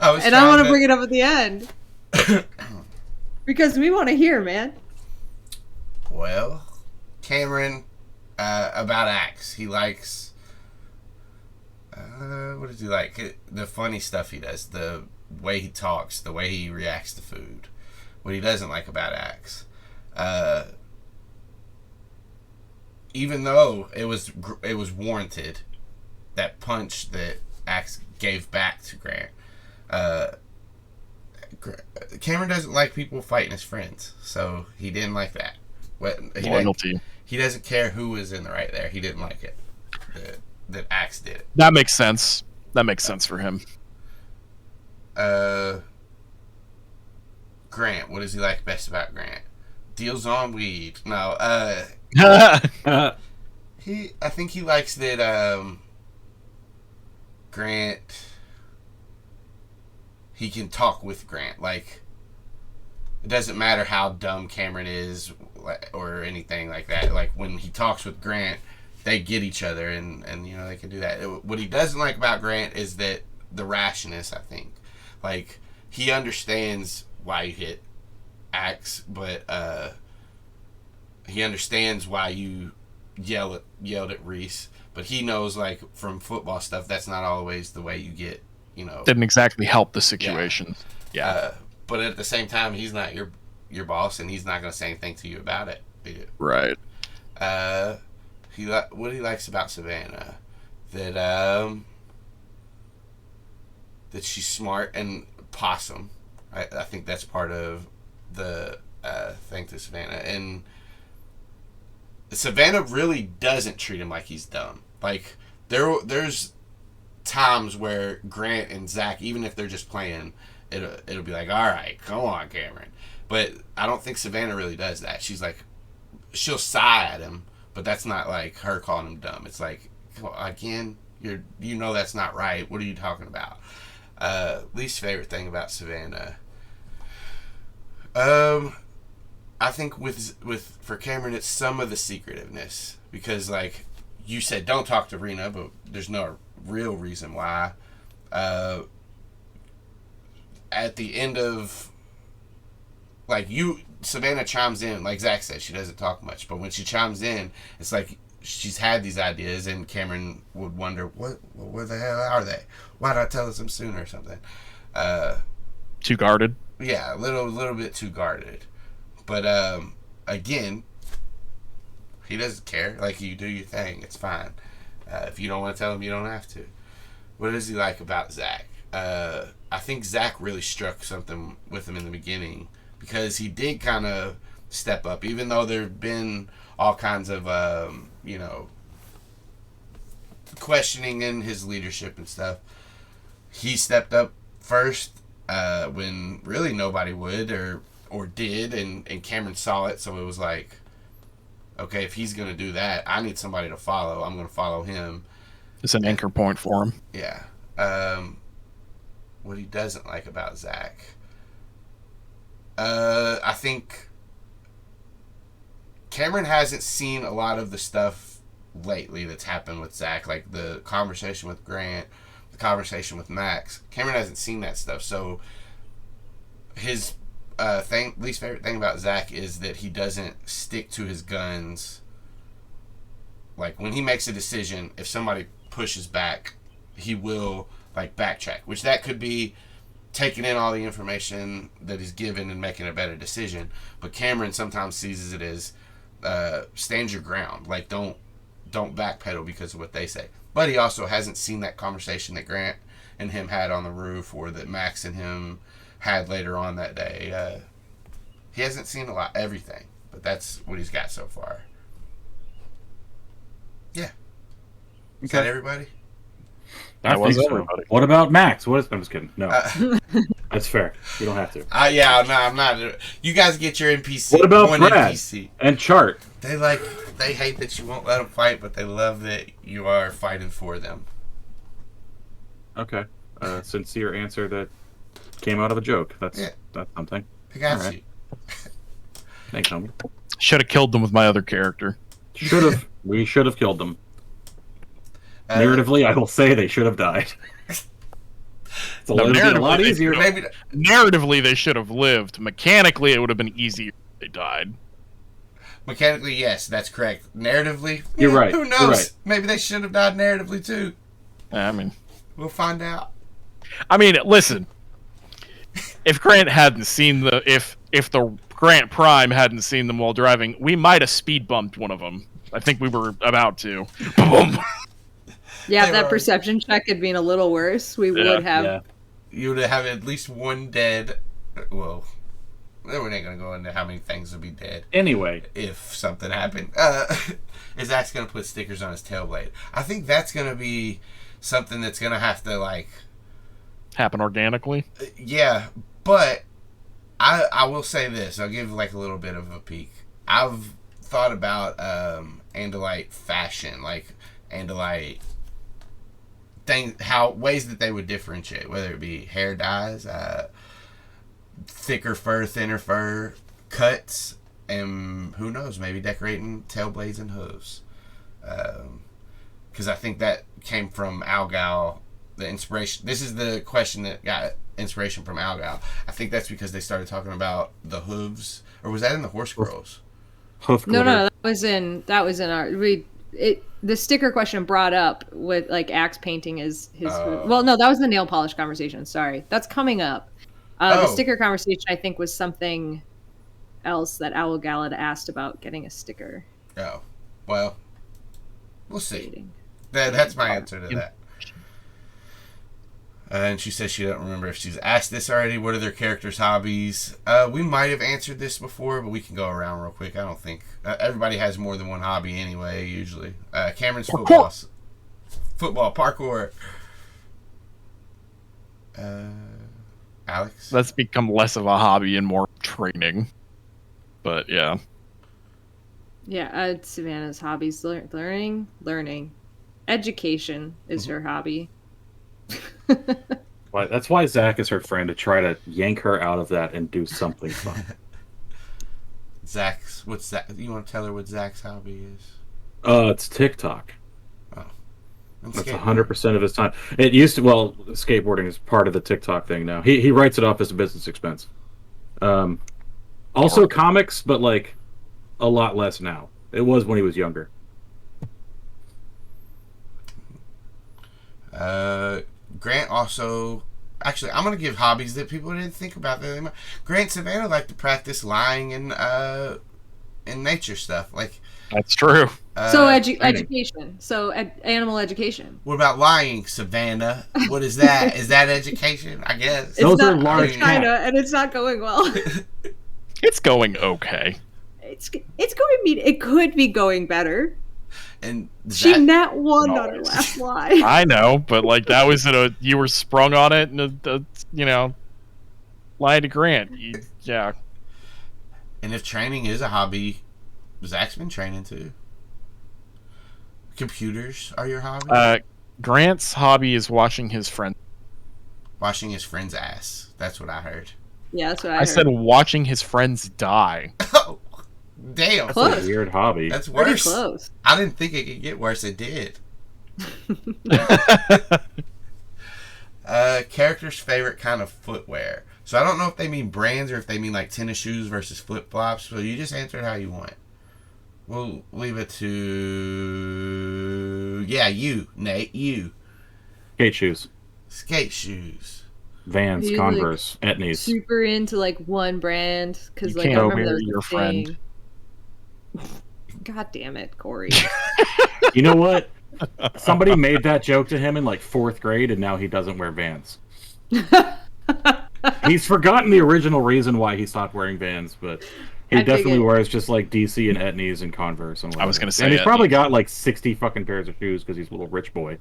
I want to bring it up at the end. Because we want to hear, man. Well, Cameron, about Axe. He likes... what does he like? The funny stuff he does. The way he talks. The way he reacts to food. What he doesn't like about Axe. Even though it was warranted, that punch that Axe gave back to Grant. Cameron doesn't like people fighting his friends, so he didn't like that. Loyalty. He doesn't care who was in the right there. He didn't like it. That Axe did it. That makes sense. That makes sense for him. Grant. What does he like best about Grant? Deals on weed. No. I think he likes that Grant, he can talk with Grant. Like, it doesn't matter how dumb Cameron is or anything like that. Like, when he talks with Grant, they get each other and they can do that. What he doesn't like about Grant is that the rashness, I think. Like, he understands why you hit Axe, but he understands why you yelled at Reese, but he knows, like, from football stuff, that's not always the way you get, Didn't exactly help the situation. Yeah. But at the same time, he's not your boss, and he's not going to say anything to you about it. Right. What he likes about Savannah, that she's smart and possum. I think that's part of the thing to Savannah. And Savannah really doesn't treat him like he's dumb. Like, there's times where Grant and Zach, even if they're just playing, it'll be like, all right, come on, Cameron. But I don't think Savannah really does that. She's like, she'll sigh at him, but that's not like her calling him dumb. It's like, again, that's not right. What are you talking about? Least favorite thing about Savannah. I think for Cameron, it's some of the secretiveness, because, like you said, don't talk to Rena, but there's no real reason why. At the end of, like, Savannah chimes in, like Zach said, she doesn't talk much, but when she chimes in, it's like she's had these ideas, and Cameron would wonder, where the hell are they? Why not tell us them sooner or something? Too guarded. Yeah, a little bit too guarded. But again, he doesn't care. Like, you do your thing. It's fine. If you don't want to tell him, you don't have to. What does he like about Zach? I think Zach really struck something with him in the beginning because he did kind of step up, even though there have been all kinds of, questioning in his leadership and stuff. He stepped up first when really nobody would or did, and Cameron saw it, so it was like, okay, if he's going to do that, I need somebody to follow. I'm going to follow him. It's an anchor point for him. Yeah. What he doesn't like about Zach. I think Cameron hasn't seen a lot of the stuff lately that's happened with Zach, like the conversation with Grant, the conversation with Max. Cameron hasn't seen that stuff, so his least favorite thing about Zach is that he doesn't stick to his guns. Like, when he makes a decision, if somebody pushes back, he will backtrack, which that could be taking in all the information that he's given and making a better decision. But Cameron sometimes sees it as stand your ground, like don't backpedal because of what they say. But he also hasn't seen that conversation that Grant and him had on the roof, or that Max and him had later on that day. He hasn't seen everything, but that's what he's got so far. Yeah. Is that everybody? That was so. everybody. What about Max? I'm just kidding. No, that's fair. You don't have to. I'm not. You guys get your NPC. What about Brad NPC. and Chart? They hate that you won't let them fight, but they love that you are fighting for them. Okay, sincere answer that came out of a joke. That's something. I got you. Thanks, homie. Should have killed them with my other character. We should have killed them. Narratively, I will say they should have died. It's a lot easier. Narratively, they should have lived. Mechanically, it would have been easier if they died. Mechanically, yes, that's correct. Narratively, you're right. Who knows? Right. Maybe they should have died narratively too. I mean, we'll find out. I mean, listen. If Grant hadn't seen if the Grant Prime hadn't seen them while driving, we might have speed bumped one of them. I think we were about to. Boom. Yeah, if that perception check had been a little worse, we would have. Yeah. You would have at least one dead. Well, we're not going to go into how many things would be dead. Anyway. If something happened. Zach's going to put stickers on his tailblade. I think that's going to be something that's going to have to, happen organically? Yeah, but I will say this. I'll give, a little bit of a peek. I've thought about Andalite fashion, Andalite ways that they would differentiate, whether it be hair dyes, thicker fur, thinner fur, cuts, and who knows, maybe decorating tail blades and hooves. Because I think that came from Algal, the inspiration. This is the question that got inspiration from Algal. I think that's because they started talking about the hooves, or was that in the Horse Girls? No, that was in our the sticker question brought up with axe painting his well, no, that was the nail polish conversation. Sorry, that's coming up. The sticker conversation, I think, was something else that Owl Gal had asked about getting a sticker. Oh, well, we'll see. That's my answer to that. And she says she doesn't remember if she's asked this already. What are their characters' hobbies? We might have answered this before, but we can go around real quick. I don't think everybody has more than one hobby anyway. Usually, Cameron's football, parkour. Alex, that's become less of a hobby and more training. But yeah. Yeah, Savannah's hobbies: learning, education is her hobby. That's why Zach is her friend, to try to yank her out of that and do something fun. What's that? You want to tell her what Zach's hobby is? It's TikTok. Oh, that's 100% of his time. It used to. Well, skateboarding is part of the TikTok thing now. He writes it off as a business expense. Also comics, but a lot less now. It was when he was younger. Grant also... Actually, I'm going to give hobbies that people didn't think about. Grant and Savannah like to practice lying and in nature stuff. Like That's true. So education. So animal education. What about lying, Savannah? What is that? Is that education? I guess. Those It's are not large in China, cats. and it's not going well. It's going okay. It's going to be. It could be going better. And She nat won on her last lie. I know, but like that was you were sprung on it, and lie to Grant. Yeah. And if training is a hobby, Zach's been training too. Computers are your hobby? Grant's hobby is watching his friend. Washing his friend's ass. That's what I heard. Yeah, that's what I I heard. said watching his friends die. Oh, damn. That's Close. a weird hobby. That's Pretty worse. close. I didn't think it could get worse. It did. Character's favorite kind of footwear. So I don't know if they mean brands or if they mean like tennis shoes versus flip flops. So you just answer it how you want. We'll leave it to you, Nate. You. Skate shoes. Skate shoes. Vans, You, Converse, Etnies. Super into like one brand because You like I can't remember marry there was your a friend. thing. God damn it, Cory. You know what? Somebody made that joke to him in like 4th grade, and now he doesn't wear Vans. He's forgotten the original reason why he stopped wearing Vans, but he definitely figured. wears just like DC and Etnies and Converse. And I was gonna say and he's probably Etnies. got like 60 fucking pairs of shoes because he's a little rich boy.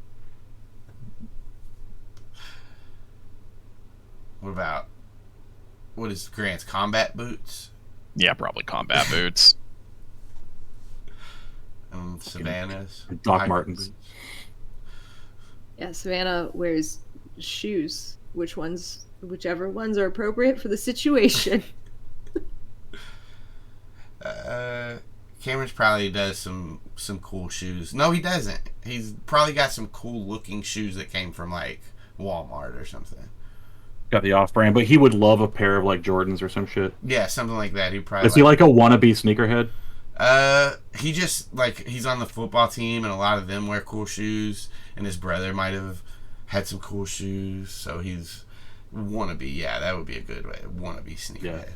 What is Grant's combat boots? Yeah, probably combat boots. Savannah's Doc hiking Martens. boots. Yeah, Savannah wears shoes. Whichever ones are appropriate for the situation. Cameron's probably does some cool shoes. No, he doesn't. He's probably got some cool looking shoes that came from like Walmart or something. Got the off-brand, but he would love a pair of like Jordans or some shit. Yeah, something like that. He probably Is he like a wannabe sneakerhead? he just like he's on the football team and a lot of them wear cool shoes and his brother might have had some cool shoes, so he's wannabe. Yeah, that would be a good way. Wannabe sneakerhead.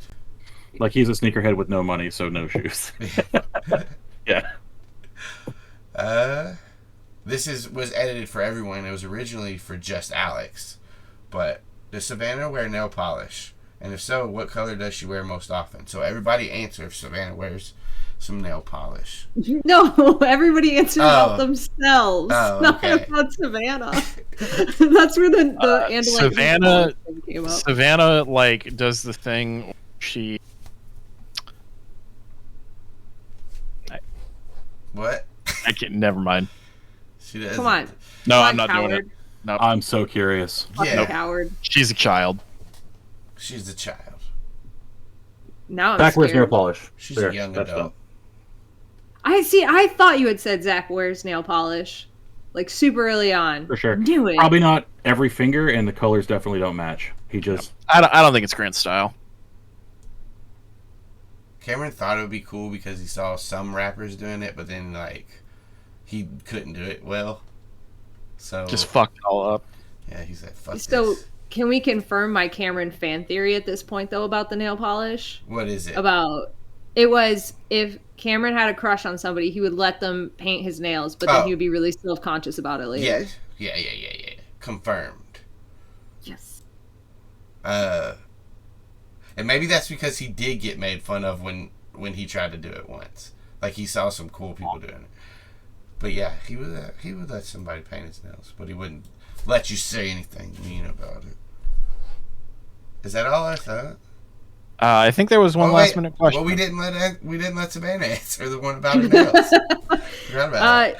Like he's a sneakerhead with no money, so no shoes. Yeah. This was edited for everyone. It was originally for just Alex. But does Savannah wear nail polish? And if so, what color does she wear most often? So everybody answer if Savannah wears some nail polish. No, everybody answered about themselves, Oh, okay. not about Savannah. That's where the Andalite Savannah thing came up. Savannah like does the thing she What? I can't never mind. She does. Come on. No, Come I'm on, not doing it. coward. No. I'm so curious. Fucking Yeah. coward. She's a child. She's a child. Now I'm Zach wears nail scared. polish. She's There, a young that's adult. I thought you had said Zach wears nail polish. Like super early on. For sure. Knew it. Probably not every finger, and the colors definitely don't match. He just I don't think it's Grant's style. Cameron thought it would be cool because he saw some rappers doing it, but then like he couldn't do it well. So Just fucked it all up. yeah, he said fuck So this. can we confirm my Cameron fan theory at this point though about the nail polish? What is it? About it was if Cameron had a crush on somebody, he would let them paint his nails, but then Oh. he would be really self-conscious about it later. Yeah. Confirmed. Yes. And maybe that's because he did get made fun of when he tried to do it once. Like he saw some cool people doing it. But yeah, he would let somebody paint his nails, but he wouldn't let you say anything mean about it. Is that all I thought? I think there was one last minute question. Well, we didn't let Savannah answer the one about her nails. Forgot about it.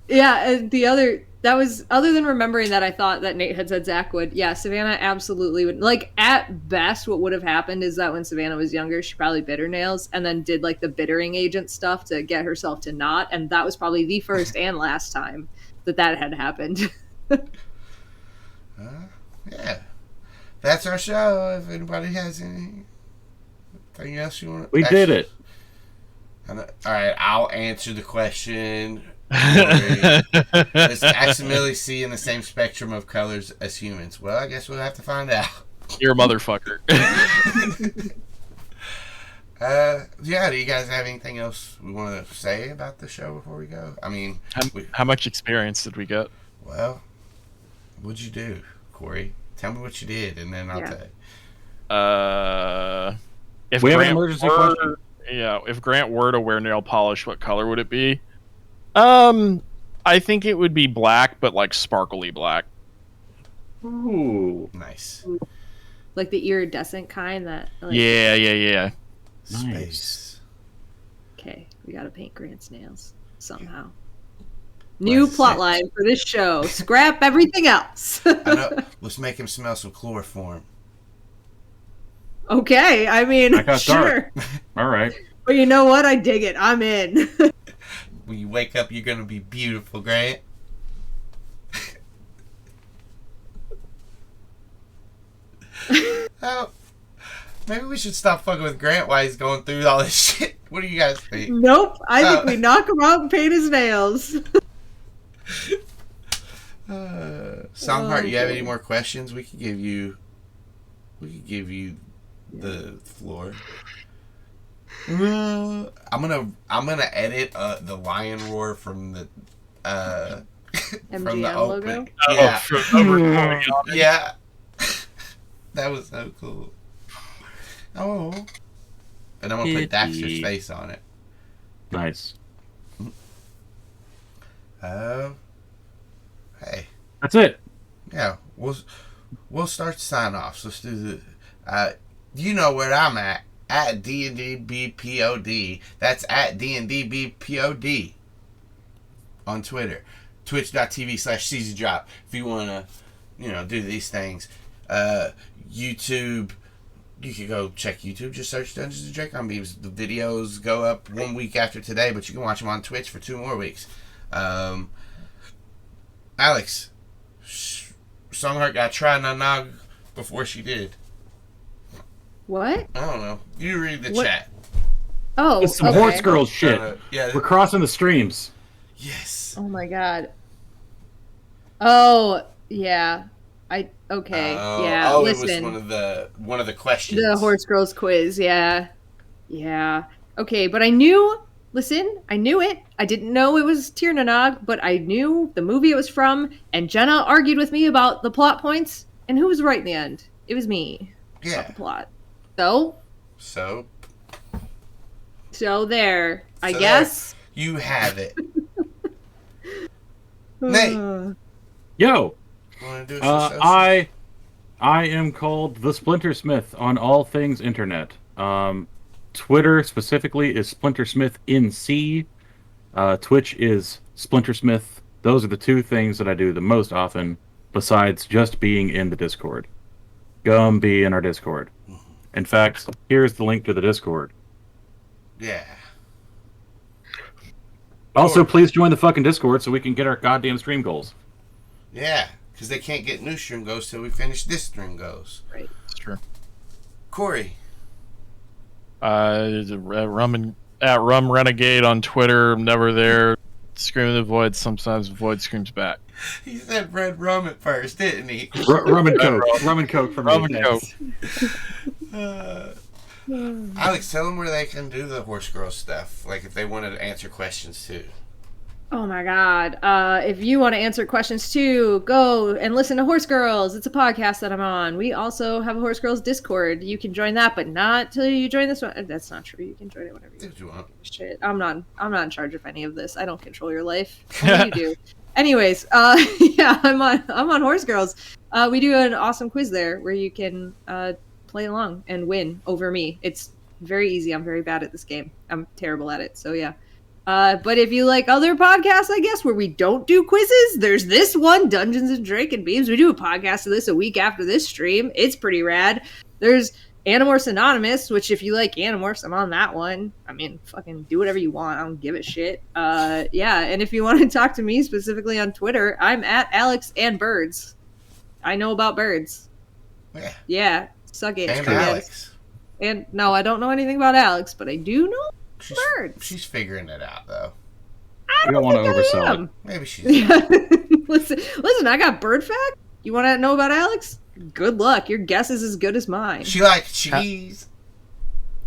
Yeah, and the other that was other than remembering that I thought that Nate had said Zach would. Yeah, Savannah absolutely would. Like at best, what would have happened is that when Savannah was younger, she probably bit her nails and then did like the bittering agent stuff to get herself to not, and that was probably the first and last time that had happened. Yeah, that's our show. If anybody has anything else you want, we did it. All right, I'll answer the question. Let's accidentally see in the same spectrum of colors as humans. Well, I guess we'll have to find out. You're a motherfucker. Yeah, do you guys have anything else we want to say about the show before we go? I mean, How much experience did we get? well, what'd you do, Cory? Tell me what you did, and then I'll tell you. If We have an Grant emergency were, question. Yeah, if Grant were to wear nail polish, what color would it be? I think it would be black, but like sparkly black. Ooh. Nice. Like the iridescent kind that. Like, Yeah. Space. Okay, we gotta paint Grant's nails somehow. New That's plot it. line for this show. Scrap everything else. I know. Let's make him smell some chloroform. Okay, I mean, That got sure. dark. All right. But you know what? I dig it. I'm in. When you wake up, you're gonna be beautiful, Grant. Oh, maybe we should stop fucking with Grant while he's going through all this shit. What do you guys think? Nope. I think we knock him out and paint his nails. Songheart, you have any more questions? We could give you the floor. I'm gonna edit the lion roar from the from the MGM logo? opening. Yeah, Oh, yeah. That was so cool. Oh, and I'm gonna put Daxter's face on it. Nice. Hey, That's it. yeah, we'll start the sign offs. Let's do the. You know where I'm at DNDBPOD. That's at DNDBPOD on Twitter. Twitch.tv/CZDrop. If you wanna, do these things. YouTube. You could go check YouTube. Just search Dungeons and Dragons Beams. The videos go up 1 week after today, but you can watch them on Twitch for 2 more weeks. Alex, Songheart got try na nog before she did. What? I don't know. You read the What? chat. Oh, It's some okay. horse girls shit. Yeah. We're crossing the streams. Yes. Oh my god. Oh, yeah. Okay. Yeah. Oh, Listen. it was one of the questions. The Horse Girls quiz, yeah. Yeah. Okay, but I knew it. I didn't know it was Tir na Nog, but I knew the movie it was from, and Jenna argued with me about the plot points, and who was right in the end? It was me. About Yeah. the plot. So there. I So guess. You have it. Nate. Yo, Want to do some socials? I am called the Splintersmith on all things internet. Twitter specifically is Splintersmith NC. Twitch is Splintersmith. Those are the two things that I do the most often, besides just being in the Discord. Go be in our Discord. In fact, here's the link to the Discord. Yeah. Also, please join the fucking Discord so we can get our goddamn stream goals. Yeah. Because they can't get new stream goes till we finish this stream goes. Right. That's true. Cory. Rum Renegade on Twitter. I'm never there. Screaming the void. Sometimes the void screams back. He said red rum at first, didn't he? Rum and Coke. Rum and Coke from Rum me. and Coke. Alex, tell them where they can do the Horse Girl stuff. Like if they wanted to answer questions too. Oh my god. If you want to answer questions too, go and listen to Horse Girls. It's a podcast that I'm on. We also have a Horse Girls Discord. You can join that, but not till you join this one. That's not true. You can join it whenever Do what you want. Shit. I'm not in charge of any of this. I don't control your life. Only you do. Anyways, yeah, I'm on Horse Girls. We do an awesome quiz there where you can play along and win over me. It's very easy. I'm very bad at this game. I'm terrible at it. So yeah. But if you like other podcasts, I guess, where we don't do quizzes, there's this one, Dungeons and Dragons Beams. We do a podcast of this a week after this stream. It's pretty rad. There's Animorphs Anonymous, which if you like Animorphs, I'm on that one. I mean, fucking do whatever you want. I don't give a shit. Yeah, and if you want to talk to me specifically on Twitter, I'm at Alex and Birds. I know about birds. Yeah. Yeah, suck it. And Yes. Alex. And no, I don't know anything about Alex, but I do know birds. She's figuring it out though. We don't want to oversell it. Maybe she's Listen, I got bird fact. You want to know about Alex? Good luck. Your guess is as good as mine. She likes cheese.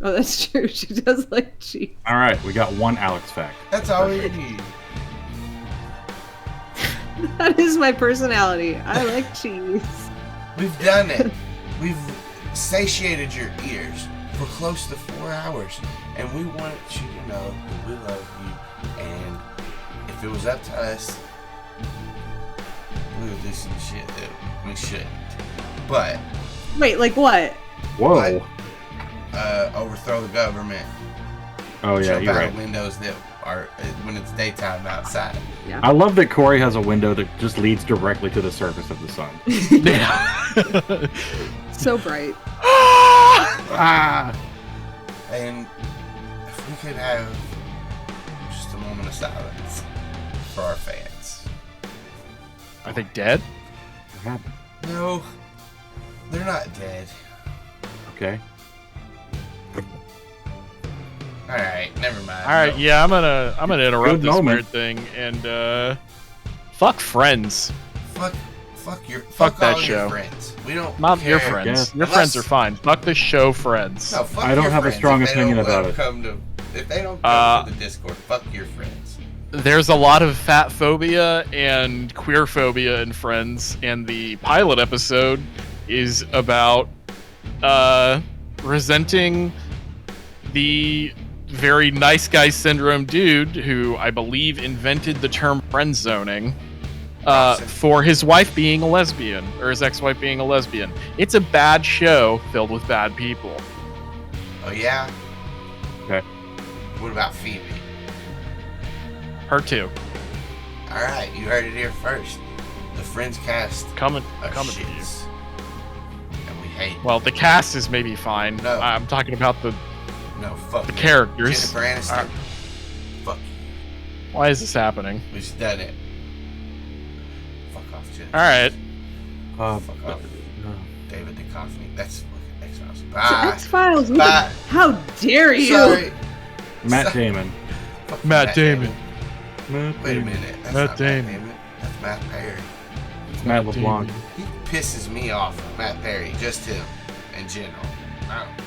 Oh, that's true. She does like cheese. All right, we got one Alex fact. That's all we need. That is my personality. I like cheese. We've done it. We've satiated your ears for close to 4 hours, and we want you to know that we love you. And if it was up to us, we would do some shit that we shouldn't. But Wait, like what? Whoa. overthrow the government. Oh yeah, jump you're out right. of windows that are when it's daytime outside. Yeah. I love that Cory has a window that just leads directly to the surface of the sun. Yeah. So bright. Ah! And if we could have just a moment of silence for our fans. I think dead. What happened? No, they're not dead. Okay. All right, never mind. All right, No. yeah, I'm gonna interrupt Good this moment. weird thing and fuck Friends. Fuck Fuck that all show. your friends. We don't Not care. your Yeah. friends. Your Unless- friends are fine. Fuck the show Friends. No, fuck I don't your have a friends strong if they opinion don't about it. if they don't come to the Discord, fuck your friends. There's a lot of fat phobia and queer phobia in Friends, and the pilot episode is about resenting the very nice guy syndrome dude who I believe invented the term friend zoning for his wife being a lesbian, or his ex-wife being a lesbian. It's a bad show filled with bad people. Oh yeah. Okay. What about Phoebe? Her too. All right, you heard it here first. The Friends cast Coming are to you. shits, and we hate. Well, the cast is maybe fine. No. I'm talking about the No, fuck the you. characters. Jennifer Aniston. Fuck you. Why is this happening? We've done it. Fuck off, Jennifer. All right. Fuck off, David Duchovny. That's fucking X-Files. It's Bye. X-Files. Bye. How dare you? Sorry. Matt Damon. Fuck Matt Damon. Wait a minute. That's Matt not Damon. Matt Damon. That's Matt Perry. Matt LeBlanc. He pisses me off, Matt Perry. Just him, in general. I don't